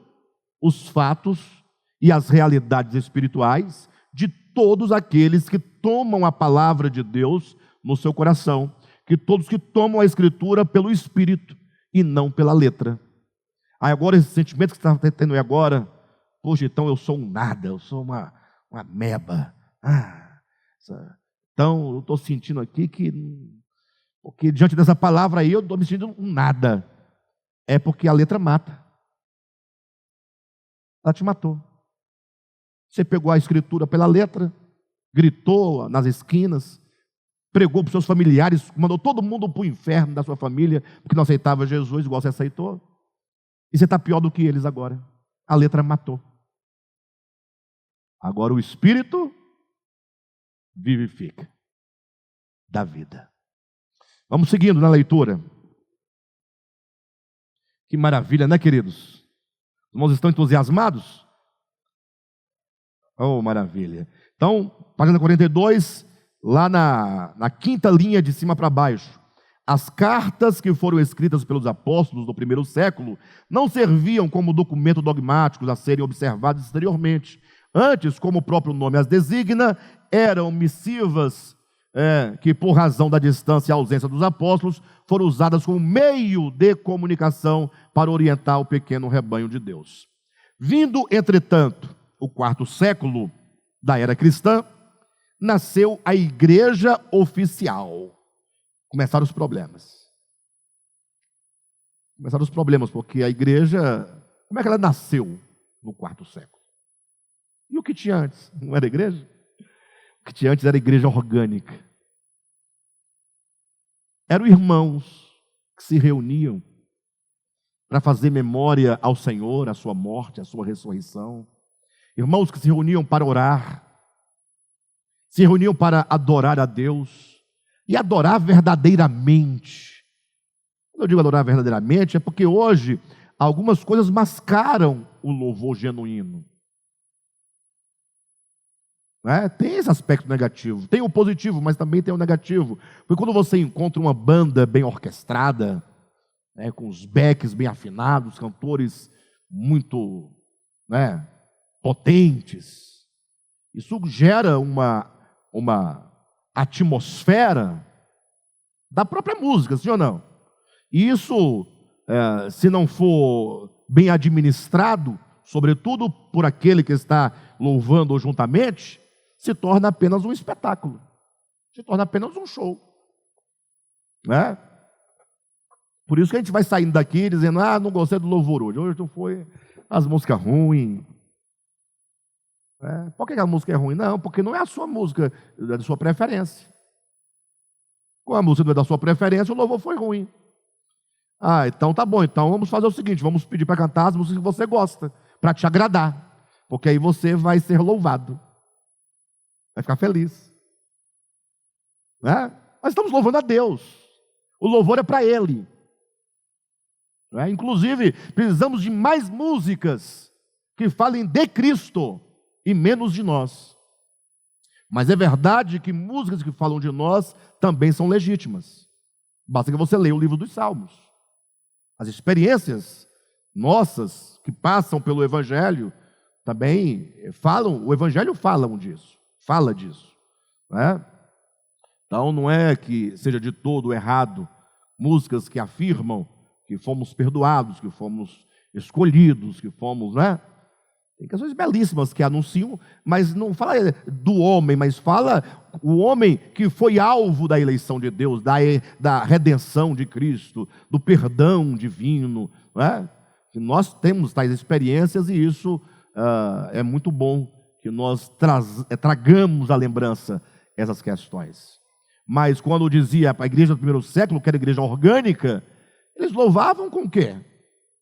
os fatos e as realidades espirituais de todos aqueles que tomam a palavra de Deus no seu coração, que todos que tomam a Escritura pelo Espírito e não pela letra. Agora esse sentimento que você está tendo agora, poxa, então eu sou um nada, eu sou uma meba. Então, eu estou sentindo aqui porque diante dessa palavra aí, eu estou me sentindo um nada. É porque a letra mata. ela te matou. Você pegou a escritura pela letra, gritou nas esquinas, pregou para os seus familiares, mandou todo mundo para o inferno da sua família, porque não aceitava Jesus igual você aceitou. E você está pior do que eles agora. A letra matou. Agora o Espírito vivifica, dá vida. Vamos seguindo na leitura. Que maravilha, né, queridos? Os irmãos estão entusiasmados? Oh, maravilha. Então, página 42, lá na quinta linha de cima para baixo. As cartas que foram escritas pelos apóstolos do primeiro século não serviam como documento dogmáticos a serem observados exteriormente. Antes, como o próprio nome as designa, eram missivas que, por razão da distância e ausência dos apóstolos, foram usadas como meio de comunicação para orientar o pequeno rebanho de Deus. Vindo, entretanto, o quarto século da era cristã, nasceu a igreja oficial. Começaram os problemas. Começaram os problemas, porque a igreja, como é que ela nasceu no quarto século? E o que tinha antes? Não era igreja? O que tinha antes era igreja orgânica. Eram irmãos que se reuniam para fazer memória ao Senhor, à sua morte, à sua ressurreição. Irmãos que se reuniam para orar, se reuniam para adorar a Deus e adorar verdadeiramente. Quando eu digo adorar verdadeiramente, é porque hoje algumas coisas mascaram o louvor genuíno. Tem esse aspecto negativo, tem o positivo, mas também tem o negativo, porque quando você encontra uma banda bem orquestrada, com os backs bem afinados, cantores muito potentes, isso gera uma atmosfera da própria música, sim ou não? E isso, se não for bem administrado, sobretudo por aquele que está louvando juntamente, se torna apenas um espetáculo, se torna apenas um show. Por isso que a gente vai saindo daqui dizendo, não gostei do louvor hoje não foi as músicas ruins. Por que a música é ruim? Não, porque não é a sua música, é da sua preferência. Como a música não é da sua preferência, o louvor foi ruim. Então tá bom, então vamos fazer o seguinte, vamos pedir para cantar as músicas que você gosta, para te agradar, porque aí você vai ser louvado. Vai ficar feliz. Nós estamos louvando a Deus. O louvor é para Ele. Inclusive, precisamos de mais músicas que falem de Cristo e menos de nós. Mas é verdade que músicas que falam de nós também são legítimas. Basta que você leia o livro dos Salmos. As experiências nossas que passam pelo Evangelho também falam, o Evangelho fala disso. Então não é que seja de todo errado músicas que afirmam que fomos perdoados, que fomos escolhidos, que fomos, Tem canções belíssimas que anunciam, mas não fala do homem, mas fala o homem que foi alvo da eleição de Deus, da redenção de Cristo, do perdão divino, Que nós temos tais experiências e isso é muito bom que nós tragamos à lembrança essas questões. Mas quando dizia a igreja do primeiro século, que era igreja orgânica, eles louvavam com o quê?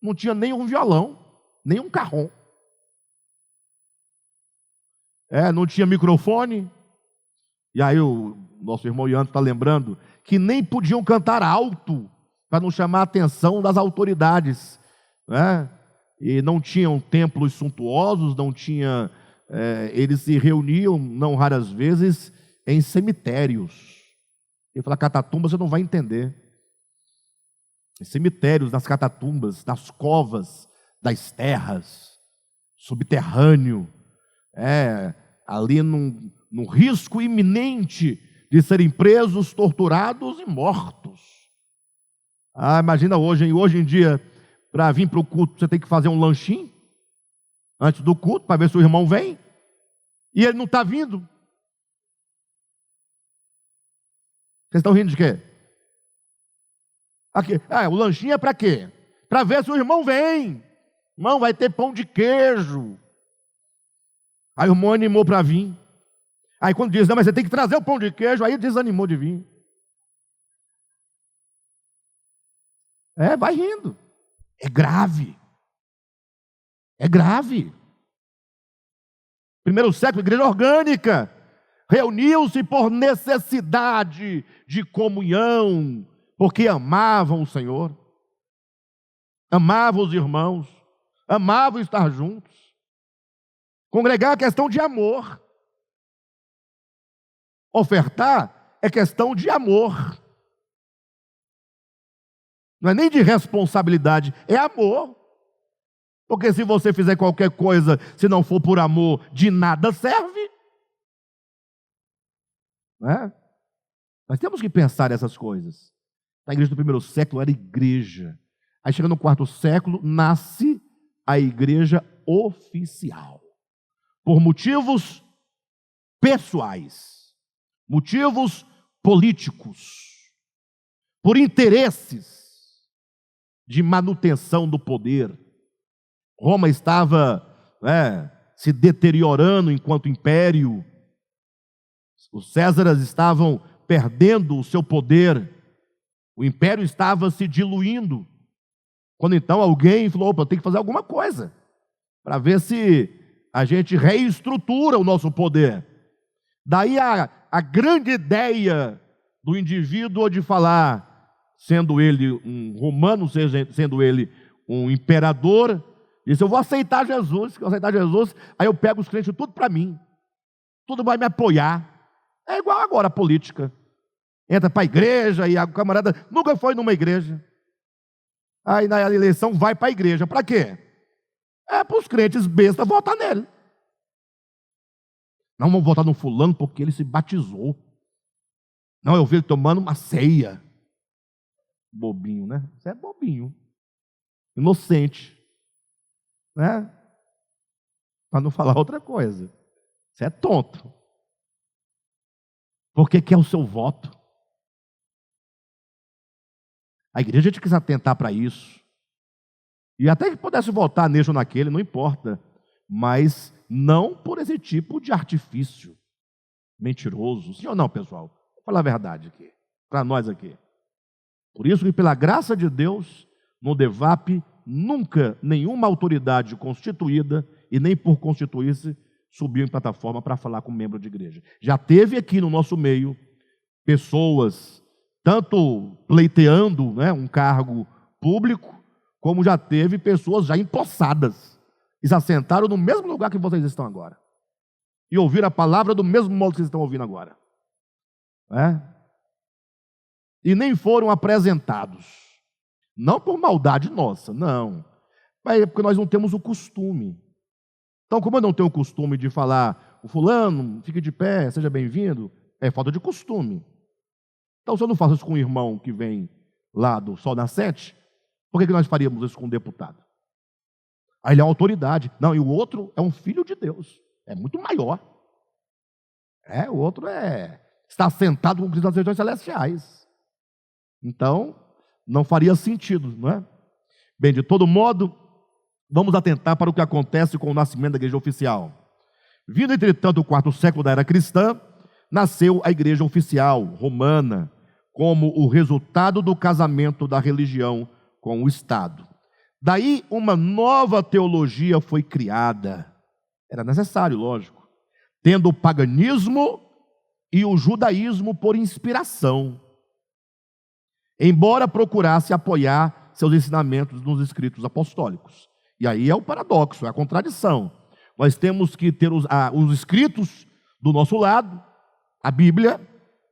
Não tinha nem um violão, nem um carrom. Não tinha microfone. E aí o nosso irmão Ian está lembrando que nem podiam cantar alto para não chamar a atenção das autoridades. E não tinham templos suntuosos, não tinha... eles se reuniam, não raras vezes, em cemitérios. Ele fala, catatumba você não vai entender. Em cemitérios, nas catatumbas, nas covas das terras, subterrâneo, ali num risco iminente de serem presos, torturados e mortos. Imagina hoje, hein? Hoje em dia, para vir para o culto, você tem que fazer um lanchinho antes do culto, para ver se o irmão vem, e ele não está vindo. Vocês estão rindo de quê? Aqui. O lanchinho é para quê? Para ver se o irmão vem. Irmão, vai ter pão de queijo. Aí o irmão animou para vir. Aí quando diz, não, mas você tem que trazer o pão de queijo, aí desanimou de vir. Vai rindo. É grave. É grave. Primeiro século, igreja orgânica. Reuniu-se por necessidade de comunhão, porque amavam o Senhor, amavam os irmãos, amavam estar juntos. Congregar é questão de amor. Ofertar é questão de amor. Não é nem de responsabilidade, é amor. Porque se você fizer qualquer coisa, se não for por amor, de nada serve. Não é? Nós temos que pensar essas coisas. A igreja do primeiro século era igreja. Aí chega no quarto século, nasce a igreja oficial. Por motivos pessoais, motivos políticos, por interesses de manutenção do poder. Roma estava se deteriorando enquanto império. Os Césares estavam perdendo o seu poder. O império estava se diluindo. Quando então alguém falou, opa, tem que fazer alguma coisa para ver se a gente reestrutura o nosso poder. Daí a grande ideia do indivíduo de falar, sendo ele um romano, sendo ele um imperador, disse, eu vou aceitar Jesus, aí eu pego os crentes tudo para mim, tudo vai me apoiar. É igual agora a política. Entra para a igreja e o camarada nunca foi numa igreja. Aí na eleição vai para a igreja. Para quê? É para os crentes bestas votar nele. Não vão votar no fulano porque ele se batizou. Não, eu vi ele tomando uma ceia. Bobinho, né? Você é bobinho. Inocente. Né? Para não falar outra coisa. Você é tonto. Porque quer o seu voto. A igreja tinha que se atentar para isso. E até que pudesse votar nele ou naquele, não importa. Mas não por esse tipo de artifício mentiroso. Sim ou não, pessoal? Vou falar a verdade aqui, para nós aqui. Por isso que, pela graça de Deus, no DEVAP, nunca nenhuma autoridade constituída, e nem por constituir-se, subiu em plataforma para falar com membro de igreja. Já teve aqui no nosso meio pessoas, tanto pleiteando um cargo público, como já teve pessoas já empossadas, e se assentaram no mesmo lugar que vocês estão agora, e ouviram a palavra do mesmo modo que vocês estão ouvindo agora. E nem foram apresentados, não por maldade nossa, não, mas é porque nós não temos o costume. Então, como eu não tenho o costume de falar, o fulano, fique de pé, seja bem-vindo, é falta de costume. Então, se eu não faço isso com um irmão que vem lá do Sol Nascente, por que nós faríamos isso com um deputado? Aí ele é uma autoridade. Não, e o outro é um filho de Deus, é muito maior. O outro está sentado com Cristo nas regiões celestiais. Então, não faria sentido, não é? Bem, de todo modo, vamos atentar para o que acontece com o nascimento da igreja oficial. Vindo, entretanto, o quarto século da era cristã, nasceu a igreja oficial romana, como o resultado do casamento da religião com o Estado. Daí uma nova teologia foi criada. Era necessário, lógico. Tendo o paganismo e o judaísmo por inspiração. Embora procurasse apoiar seus ensinamentos nos escritos apostólicos. E aí é o paradoxo, é a contradição. Nós temos que ter os escritos do nosso lado, a Bíblia,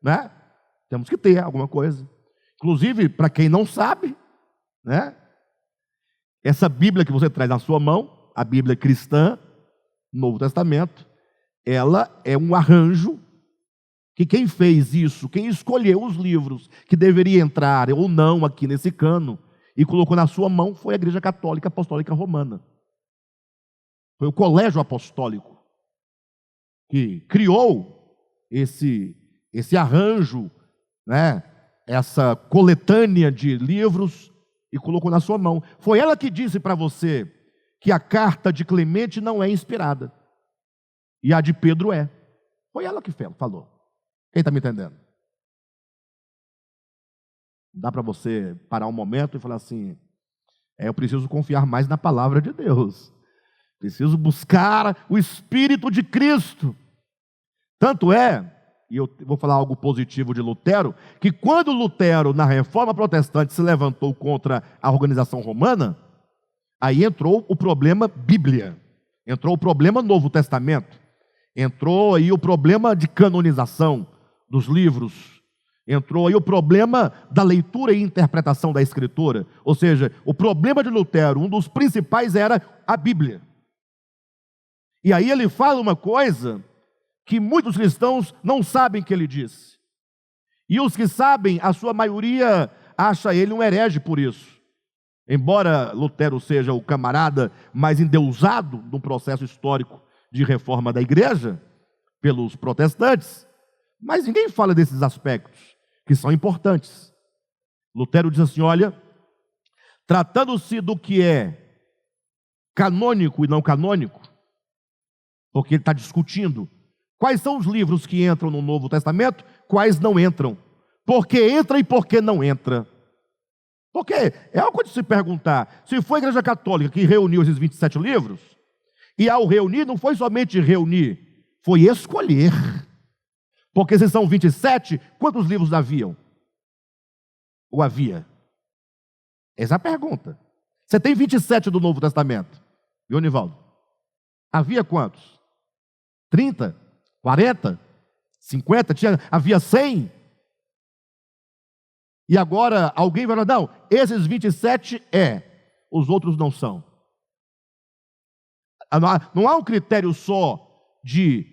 né? Temos que ter alguma coisa. Inclusive, para quem não sabe, né? Essa Bíblia que você traz na sua mão, a Bíblia cristã, Novo Testamento, ela é um arranjo que quem fez isso, quem escolheu os livros que deveria entrar ou não aqui nesse cano e colocou na sua mão foi a Igreja Católica Apostólica Romana. Foi o Colégio Apostólico que criou esse arranjo, né? Essa coletânea de livros e colocou na sua mão. Foi ela que disse para você que a carta de Clemente não é inspirada. E a de Pedro é. Foi ela que falou. Quem está me entendendo? Dá para você parar um momento e falar assim, eu preciso confiar mais na palavra de Deus. Preciso buscar o Espírito de Cristo. Tanto é, e eu vou falar algo positivo de Lutero, que quando Lutero, na Reforma Protestante, se levantou contra a organização romana, aí entrou o problema Bíblia, entrou o problema Novo Testamento, entrou aí o problema de canonização dos livros, entrou aí o problema da leitura e interpretação da Escritura. Ou seja, o problema de Lutero, um dos principais era a Bíblia. E aí ele fala uma coisa que muitos cristãos não sabem que ele disse. E os que sabem, a sua maioria acha ele um herege por isso. Embora Lutero seja o camarada mais endeusado no processo histórico de reforma da igreja, pelos protestantes, mas ninguém fala desses aspectos, que são importantes. Lutero diz assim, olha, tratando-se do que é canônico e não canônico, porque ele está discutindo quais são os livros que entram no Novo Testamento, quais não entram, por que entra e por que não entra. Porque é uma coisa de se perguntar, se foi a Igreja Católica que reuniu esses 27 livros, e ao reunir, não foi somente reunir, foi escolher. Porque se são 27, quantos livros haviam? Ou havia? Essa é a pergunta. Você tem 27 do Novo Testamento. E Nivaldo? Havia quantos? 30? 40? 50? Havia 100? E agora alguém vai falar, não, esses 27 os outros não são. Não há um critério só de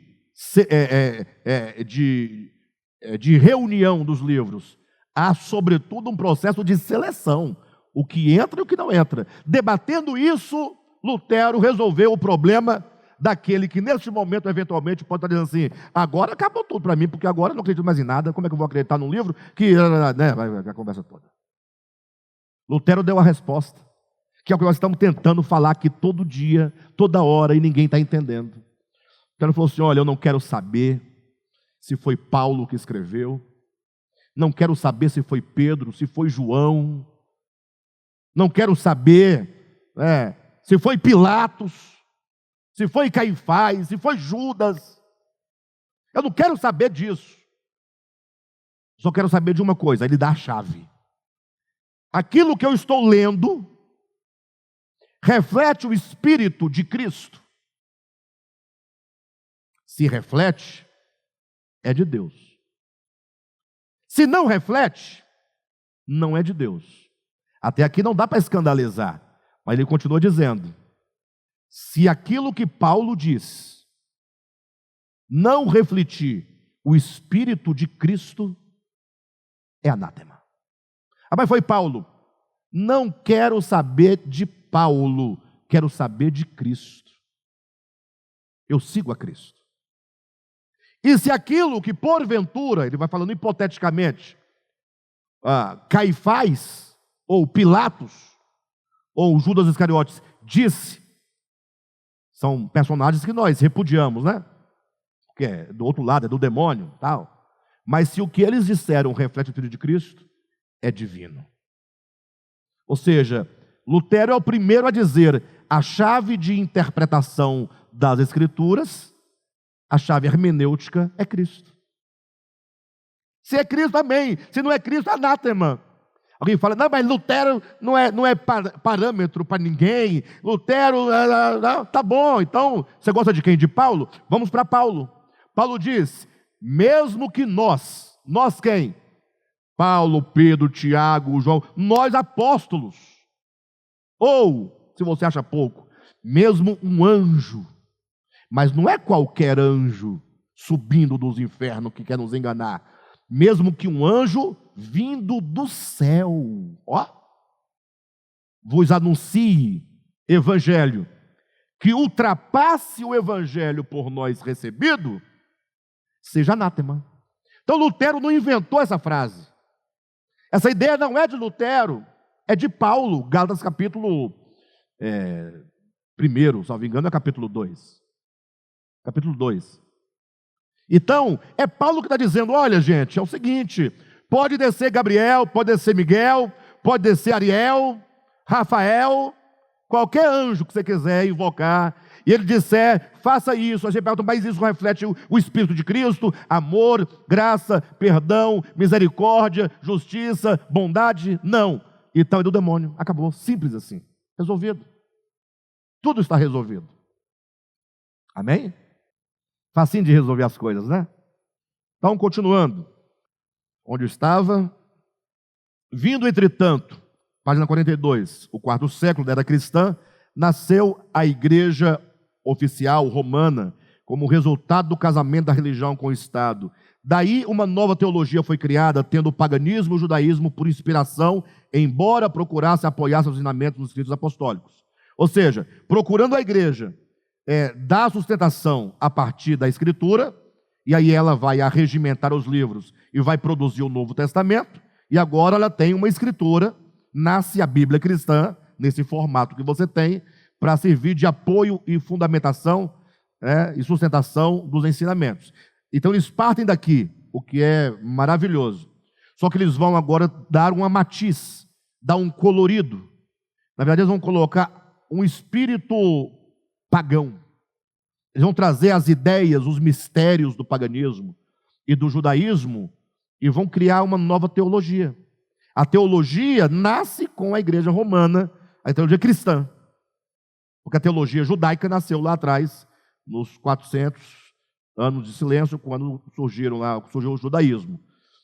reunião dos livros. Há, sobretudo, um processo de seleção. O que entra e o que não entra. Debatendo isso, Lutero resolveu o problema daquele que, neste momento, eventualmente, pode estar dizendo assim, agora acabou tudo para mim, porque agora eu não acredito mais em nada, como é que eu vou acreditar num livro que... né, vai a conversa toda. Lutero deu a resposta, que é o que nós estamos tentando falar aqui todo dia, toda hora, e ninguém está entendendo. Lutero falou assim, olha, eu não quero saber se foi Paulo que escreveu, não quero saber se foi Pedro, se foi João, não quero saber se foi Pilatos, se foi Caifás, se foi Judas. Eu não quero saber disso. Só quero saber de uma coisa, ele dá a chave. Aquilo que eu estou lendo reflete o Espírito de Cristo. Se reflete, é de Deus. Se não reflete, não é de Deus. Até aqui não dá para escandalizar, mas ele continua dizendo, se aquilo que Paulo diz não refletir o Espírito de Cristo, é anátema. Mas foi Paulo. Não quero saber de Paulo, quero saber de Cristo. Eu sigo a Cristo. E se aquilo que porventura, ele vai falando hipoteticamente, Caifás, ou Pilatos, ou Judas Iscariotes, disse, são personagens que nós repudiamos, né? Porque é do outro lado, é do demônio, tal. Mas se o que eles disseram reflete o Filho de Cristo, é divino. Ou seja, Lutero é o primeiro a dizer, a chave de interpretação das Escrituras, a chave hermenêutica é Cristo. Se é Cristo, amém. Se não é Cristo, anátema. Alguém fala, não, mas Lutero não é parâmetro para ninguém. Lutero, tá bom. Então, você gosta de quem? De Paulo? Vamos para Paulo. Paulo diz, mesmo que nós quem? Paulo, Pedro, Tiago, João, nós apóstolos. Ou, se você acha pouco, mesmo um anjo. Mas não é qualquer anjo subindo dos infernos que quer nos enganar. Mesmo que um anjo vindo do céu, vos anuncie evangelho, que ultrapasse o evangelho por nós recebido, seja anátema. Então Lutero não inventou essa frase. Essa ideia não é de Lutero, é de Paulo, Gálatas capítulo Primeiro, salvo engano, é capítulo 2. Capítulo 2. Então, é Paulo que está dizendo, olha gente, é o seguinte, pode descer Gabriel, pode descer Miguel, pode descer Ariel, Rafael, qualquer anjo que você quiser invocar, e ele disser, faça isso. A gente pergunta, mas isso reflete o Espírito de Cristo, amor, graça, perdão, misericórdia, justiça, bondade? Não. Então é do demônio. Acabou, simples assim. Resolvido. Tudo está resolvido. Amém? Facinho de resolver as coisas, né? Então, continuando. Onde eu estava? Vindo, entretanto, página 42, o quarto século da era cristã, nasceu a igreja oficial romana como resultado do casamento da religião com o Estado. Daí uma nova teologia foi criada, tendo o paganismo e o judaísmo por inspiração, embora procurasse apoiar seus ensinamentos nos escritos apostólicos. Ou seja, procurando a igreja dar sustentação a partir da Escritura, e aí ela vai arregimentar os livros e vai produzir o Novo Testamento, e agora ela tem uma escritura, nasce a Bíblia cristã, nesse formato que você tem, para servir de apoio e fundamentação e sustentação dos ensinamentos. Então eles partem daqui, o que é maravilhoso. Só que eles vão agora dar uma matiz, dar um colorido. Na verdade, eles vão colocar um espírito pagão. Eles vão trazer as ideias, os mistérios do paganismo e do judaísmo e vão criar uma nova teologia. A teologia nasce com a igreja romana, a teologia cristã. Porque a teologia judaica nasceu lá atrás, nos 400 anos de silêncio, quando surgiu o judaísmo.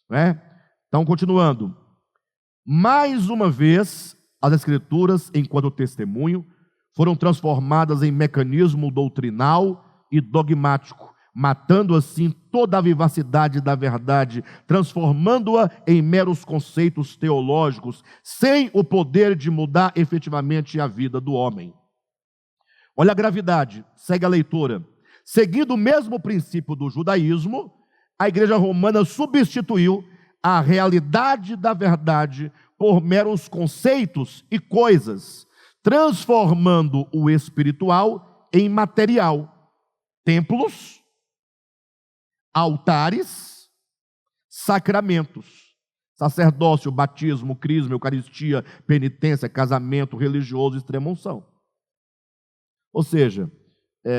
Né? Então, continuando. Mais uma vez, as Escrituras, enquanto testemunho, foram transformadas em mecanismo doutrinal e dogmático, matando assim toda a vivacidade da verdade, transformando-a em meros conceitos teológicos, sem o poder de mudar efetivamente a vida do homem. Olha a gravidade, segue a leitura. Seguindo o mesmo princípio do judaísmo, a igreja romana substituiu a realidade da verdade por meros conceitos e coisas, transformando o espiritual em material. Templos, altares, sacramentos, sacerdócio, batismo, crisma, eucaristia, penitência, casamento religioso, extrema-unção. Ou seja,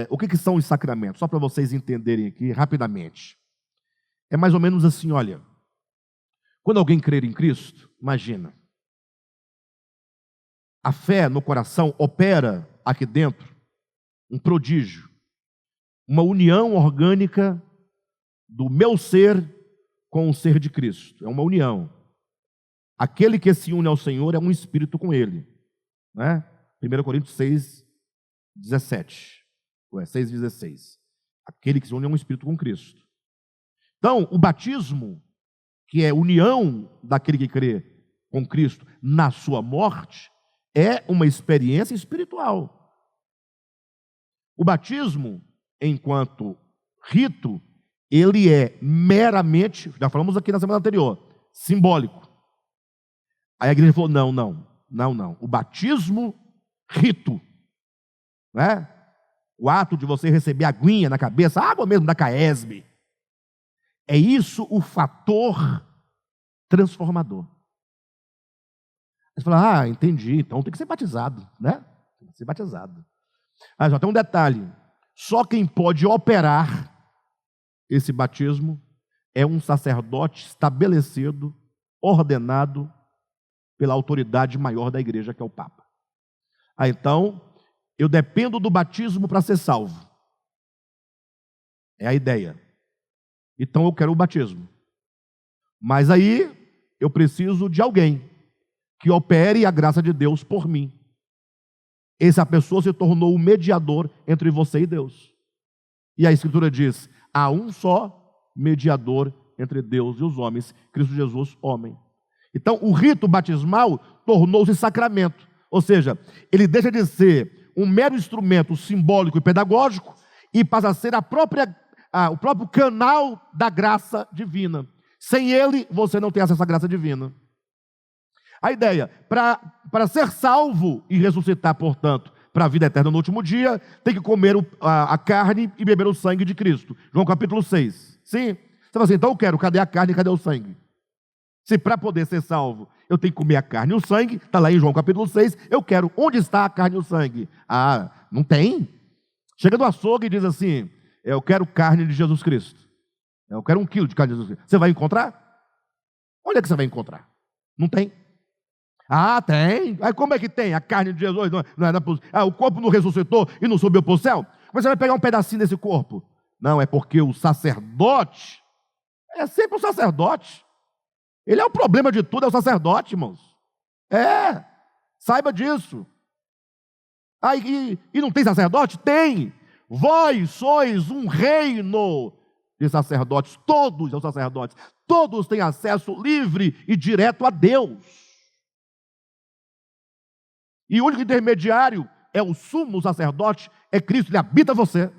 o que são os sacramentos? Só para vocês entenderem aqui rapidamente. É mais ou menos assim, olha, quando alguém crer em Cristo, imagina, a fé no coração opera aqui dentro um prodígio, uma união orgânica do meu ser com o ser de Cristo. É uma união. Aquele que se une ao Senhor é um espírito com Ele. Né? 1 Coríntios 6, 17. 6,16. Aquele que se une é um espírito com Cristo. Então, o batismo, que é união daquele que crê com Cristo na sua morte, é uma experiência espiritual. O batismo, enquanto rito, ele é meramente, já falamos aqui na semana anterior, simbólico. Aí a igreja falou, não. O batismo, rito, né? O ato de você receber aguinha na cabeça, água mesmo da Caesb, é isso o fator transformador. Você fala, entendi, então tem que ser batizado, né? Tem que ser batizado. Já tem um detalhe, só quem pode operar esse batismo é um sacerdote estabelecido, ordenado pela autoridade maior da igreja, que é o Papa. Então, eu dependo do batismo para ser salvo. É a ideia. Então eu quero o batismo. Mas aí eu preciso de alguém que opere a graça de Deus por mim. Essa pessoa se tornou o mediador entre você e Deus. E a Escritura diz, há um só mediador entre Deus e os homens, Cristo Jesus, homem. Então o rito batismal tornou-se sacramento. Ou seja, ele deixa de ser um mero instrumento simbólico e pedagógico e passa a ser o próprio canal da graça divina. Sem ele, você não tem acesso à graça divina. A ideia, para ser salvo e ressuscitar, portanto, para a vida eterna no último dia, tem que comer a carne e beber o sangue de Cristo. João capítulo 6. Sim? Você fala assim, então eu quero, cadê a carne e cadê o sangue? Se para poder ser salvo, eu tenho que comer a carne e o sangue, está lá em João capítulo 6, eu quero, onde está a carne e o sangue? Ah, não tem. Chega do açougue e diz assim, eu quero carne de Jesus Cristo. Eu quero 1 quilo de carne de Jesus Cristo. Você vai encontrar? Onde é que você vai encontrar? Não tem. Ah, tem. Aí como é que tem? A carne de Jesus não era o corpo não ressuscitou e não subiu para o céu? Mas você vai pegar um pedacinho desse corpo? Não, é porque o sacerdote, é sempre o sacerdote. Ele é o problema de tudo, é o sacerdote, irmãos. É, saiba disso. E não tem sacerdote? Tem. Vós sois um reino de sacerdotes, todos são sacerdotes, todos têm acesso livre e direto a Deus. E o único intermediário é o sumo sacerdote, é Cristo, ele habita você.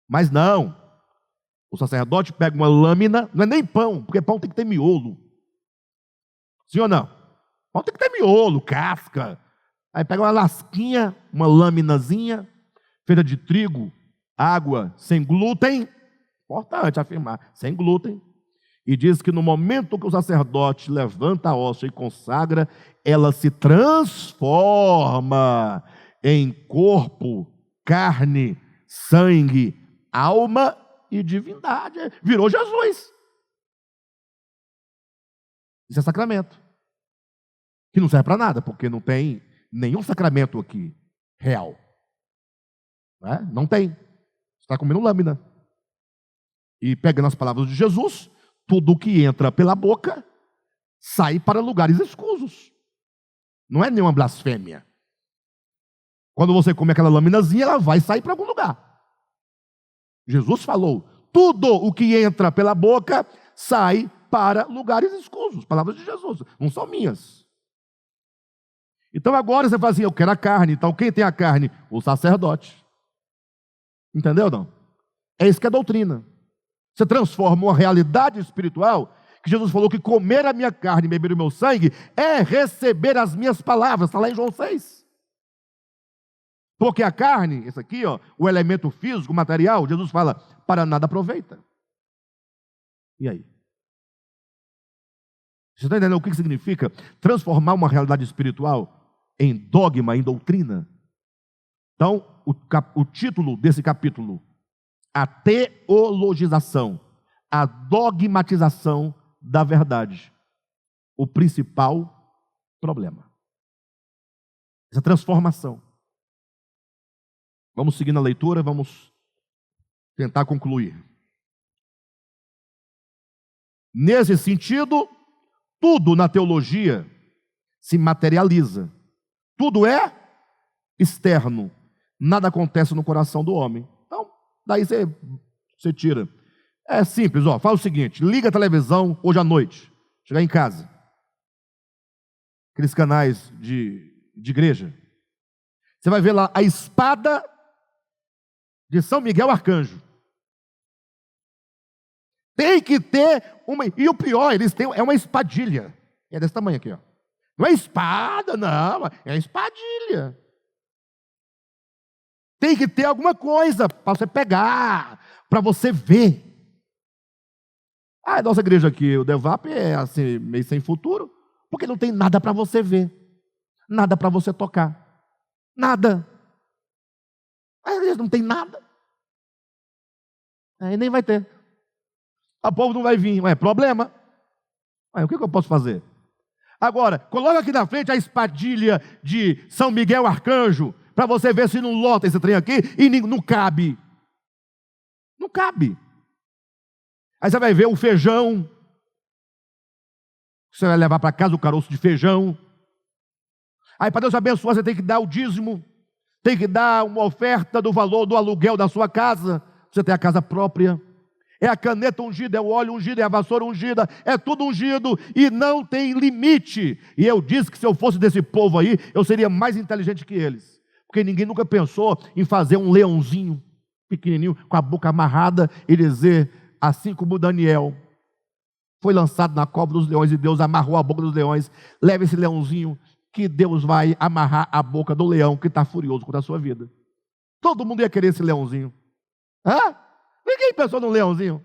Mas não, o sacerdote pega uma lâmina, não é nem pão, porque pão tem que ter miolo. Sim ou não? Pão tem que ter miolo, casca. Aí pega uma lasquinha, uma laminazinha, feita de trigo, água, sem glúten, importante afirmar, sem glúten, e diz que no momento que o sacerdote levanta a hóstia e consagra, ela se transforma em corpo, carne, sangue, alma e divindade. Virou Jesus. Isso é sacramento. Que não serve para nada, porque não tem nenhum sacramento aqui real. Não tem. Você está comendo lâmina. E pegando as palavras de Jesus, tudo o que entra pela boca sai para lugares escusos. Não é nenhuma blasfêmia. Quando você come aquela laminazinha, ela vai sair para algum lugar. Jesus falou, tudo o que entra pela boca sai para lugares escusos. Palavras de Jesus, não são minhas. Então agora você fala assim, eu quero a carne. Então quem tem a carne? O sacerdote. Entendeu, não? É isso que é doutrina. Você transforma uma realidade espiritual, que Jesus falou que comer a minha carne e beber o meu sangue é receber as minhas palavras. Está lá em João 6. Porque a carne, esse aqui, o elemento físico, material, Jesus fala, para nada aproveita. E aí? Você está entendendo o que significa transformar uma realidade espiritual em dogma, em doutrina? Então, o título desse capítulo, a teologização, a dogmatização da verdade. O principal problema. Essa transformação. Vamos seguir na leitura, vamos tentar concluir. Nesse sentido, tudo na teologia se materializa. Tudo é externo. Nada acontece no coração do homem. Então, daí você tira. É simples, faz o seguinte, liga a televisão hoje à noite, chegar em casa. Aqueles canais de igreja. Você vai ver lá a espada de São Miguel Arcanjo. Tem que ter uma... E o pior, eles têm... É uma espadilha. É desse tamanho aqui, Não é espada, não. É espadilha. Tem que ter alguma coisa para você pegar, para você ver. A nossa igreja aqui, o Devap, é assim, meio sem futuro, porque não tem nada para você ver. Nada para você tocar. Nada. A igreja não tem nada. Aí nem vai ter. O povo não vai vir. É problema. Aí o que eu posso fazer? Agora, coloca aqui na frente a espadilha de São Miguel Arcanjo, para você ver se não lota esse trem aqui e não cabe. Não cabe. Aí você vai ver o feijão. Você vai levar para casa o caroço de feijão. Aí para Deus abençoar, você tem que dar o dízimo. Tem que dar uma oferta do valor do aluguel da sua casa. Você tem a casa própria. É a caneta ungida, é o óleo ungido, é a vassoura ungida, é tudo ungido e não tem limite. E eu disse que se eu fosse desse povo aí, eu seria mais inteligente que eles. Porque ninguém nunca pensou em fazer um leãozinho pequenininho, com a boca amarrada e dizer, assim como Daniel foi lançado na cova dos leões e Deus amarrou a boca dos leões, leva esse leãozinho que Deus vai amarrar a boca do leão que está furioso contra a sua vida. Todo mundo ia querer esse leãozinho. Hã? Ninguém pensou no leãozinho.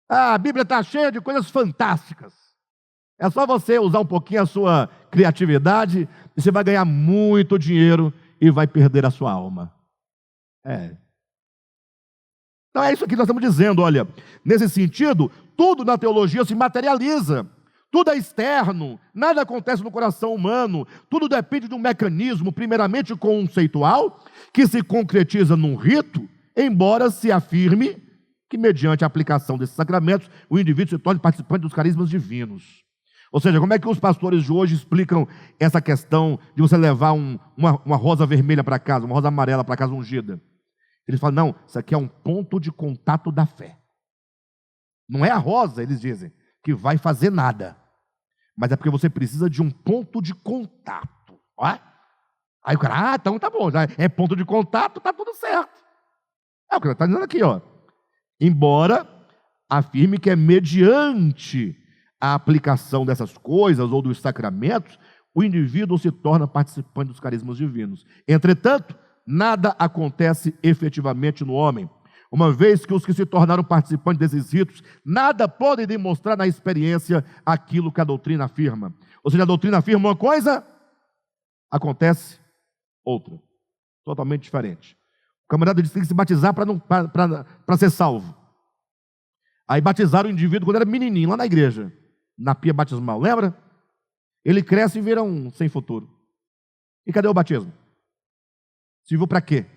A Bíblia está cheia de coisas fantásticas. É só você usar um pouquinho a sua criatividade e você vai ganhar muito dinheiro e vai perder a sua alma. Então é isso que nós estamos dizendo, olha. Nesse sentido, tudo na teologia se materializa. Tudo é externo, nada acontece no coração humano, tudo depende de um mecanismo primeiramente conceitual, que se concretiza num rito, embora se afirme que mediante a aplicação desses sacramentos, o indivíduo se torne participante dos carismas divinos. Ou seja, como é que os pastores de hoje explicam essa questão de você levar uma rosa vermelha para casa, uma rosa amarela para casa ungida? Eles falam, não, isso aqui é um ponto de contato da fé. Não é a rosa, eles dizem, que vai fazer nada. Mas é porque você precisa de um ponto de contato. Ó. Aí o cara, então tá bom, já é ponto de contato, tá tudo certo. É o que ele está dizendo aqui, ó. Embora afirme que é mediante a aplicação dessas coisas ou dos sacramentos, o indivíduo se torna participante dos carismas divinos. Entretanto, nada acontece efetivamente no homem, uma vez que os que se tornaram participantes desses ritos, nada podem demonstrar na experiência aquilo que a doutrina afirma. Ou seja, a doutrina afirma uma coisa, acontece outra, totalmente diferente. O camarada disse que tem que se batizar para ser salvo. Aí batizaram o indivíduo quando era menininho, lá na igreja, na pia batismal, lembra? Ele cresce e vira um sem futuro. E cadê o batismo? Serviu para quê?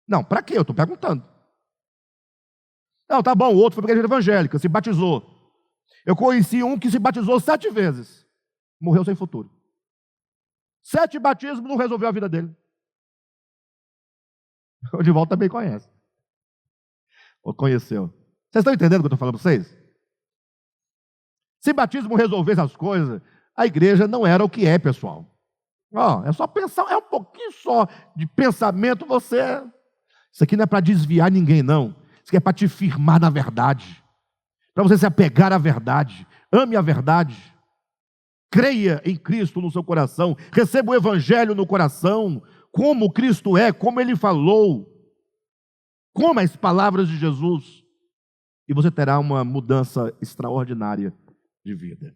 Não, para quê? Eu estou perguntando. Não, tá bom, o outro foi para a igreja evangélica, se batizou. Eu conheci um que se batizou 7 vezes. Morreu sem futuro. 7 batismos não resolveu a vida dele. O Divaldo também conhece. Ou conheceu. Vocês estão entendendo o que eu estou falando para vocês? Se batismo resolvesse as coisas, a igreja não era o que é, pessoal. É só pensar, é um pouquinho só de pensamento, você... Isso aqui não é para desviar ninguém, não. Isso aqui é para te firmar na verdade. Para você se apegar à verdade. Ame a verdade. Creia em Cristo no seu coração. Receba o Evangelho no coração. Como Cristo é, como Ele falou. Como as palavras de Jesus. E você terá uma mudança extraordinária de vida.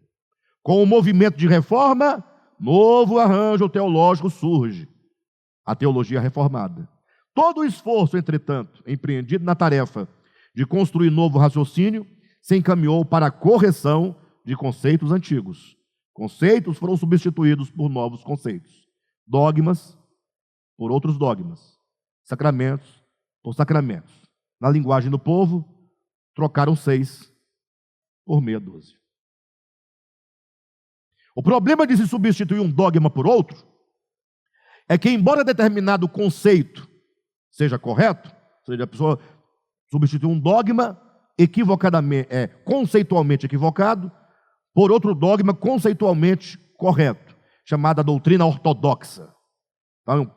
Com o movimento de reforma, novo arranjo teológico surge. A teologia reformada. Todo o esforço, entretanto, empreendido na tarefa de construir novo raciocínio, se encaminhou para a correção de conceitos antigos. Conceitos foram substituídos por novos conceitos. Dogmas por outros dogmas. Sacramentos por sacramentos. Na linguagem do povo, trocaram 6 por meia dúzia. O problema de se substituir um dogma por outro é que, embora determinado conceito seja correto, ou seja, a pessoa substitui um dogma equivocadamente, conceitualmente equivocado, por outro dogma conceitualmente correto, chamada doutrina ortodoxa. Então,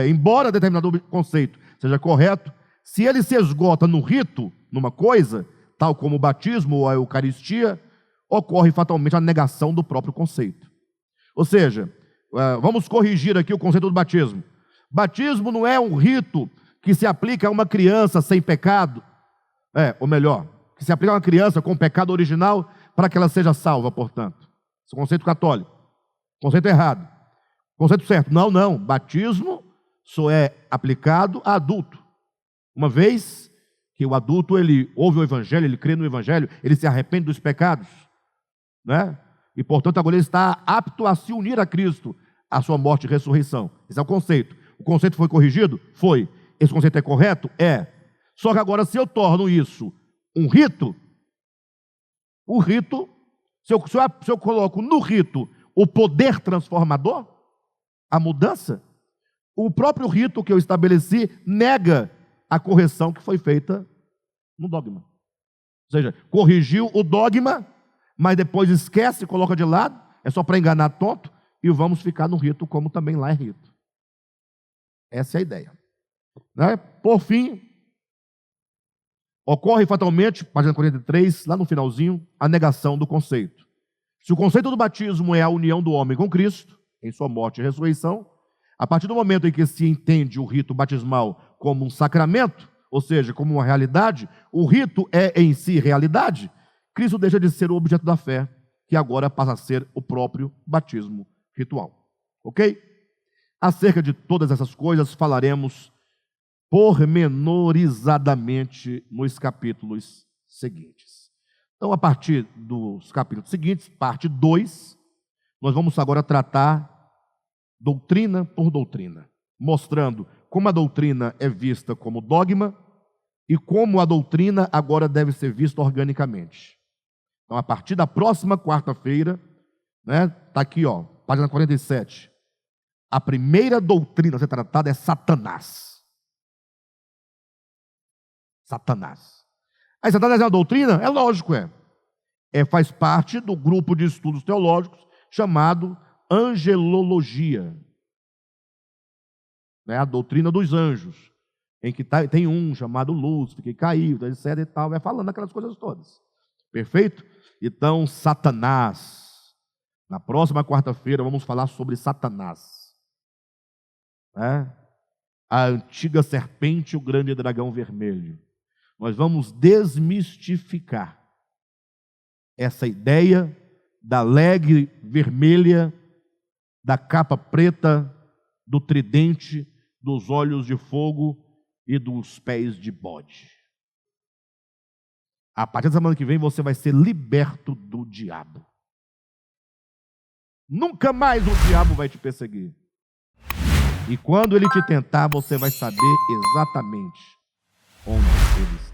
embora determinado conceito seja correto, se ele se esgota no rito, numa coisa, tal como o batismo ou a Eucaristia, ocorre fatalmente a negação do próprio conceito. Ou seja, vamos corrigir aqui o conceito do batismo. Batismo não é um rito que se aplica a uma criança sem pecado, ou melhor, que se aplica a uma criança com pecado original para que ela seja salva, portanto. Esse é o conceito católico. Conceito errado. Conceito certo. Não. Batismo só é aplicado a adulto. Uma vez que o adulto, ele ouve o Evangelho, ele crê no Evangelho, ele se arrepende dos pecados, né? E, portanto, agora ele está apto a se unir a Cristo, a sua morte e ressurreição. Esse é o conceito. O conceito foi corrigido? Foi. Esse conceito é correto? É. Só que agora, se eu torno isso um rito, o rito, se eu coloco no rito o poder transformador, a mudança, o próprio rito que eu estabeleci nega a correção que foi feita no dogma. Ou seja, corrigiu o dogma, mas depois esquece, coloca de lado, é só para enganar tonto, e vamos ficar no rito como também lá é rito. Essa é a ideia. Né? Por fim, ocorre fatalmente, página 43, lá no finalzinho, a negação do conceito. Se o conceito do batismo é a união do homem com Cristo, em sua morte e ressurreição, a partir do momento em que se entende o rito batismal como um sacramento, ou seja, como uma realidade, o rito é em si realidade, Cristo deixa de ser o objeto da fé, que agora passa a ser o próprio batismo ritual. Ok? Acerca de todas essas coisas falaremos pormenorizadamente nos capítulos seguintes. Então, a partir dos capítulos seguintes, parte 2, nós vamos agora tratar doutrina por doutrina, mostrando como a doutrina é vista como dogma e como a doutrina agora deve ser vista organicamente. Então, a partir da próxima quarta-feira, está aqui, página 47, a primeira doutrina a ser tratada é Satanás. Satanás. Aí, Satanás é uma doutrina? É lógico, faz parte do grupo de estudos teológicos chamado angelologia. A doutrina dos anjos, em que tem um chamado Lúcifer, que caiu, etc. e tal, vai falando aquelas coisas todas. Perfeito? Então, Satanás. Na próxima quarta-feira vamos falar sobre Satanás. A antiga serpente, o grande dragão vermelho. Nós vamos desmistificar essa ideia da legue vermelha, da capa preta, do tridente, dos olhos de fogo e dos pés de bode. A partir da semana que vem você vai ser liberto do diabo. Nunca mais o diabo vai te perseguir. E quando ele te tentar, você vai saber exatamente onde ele está.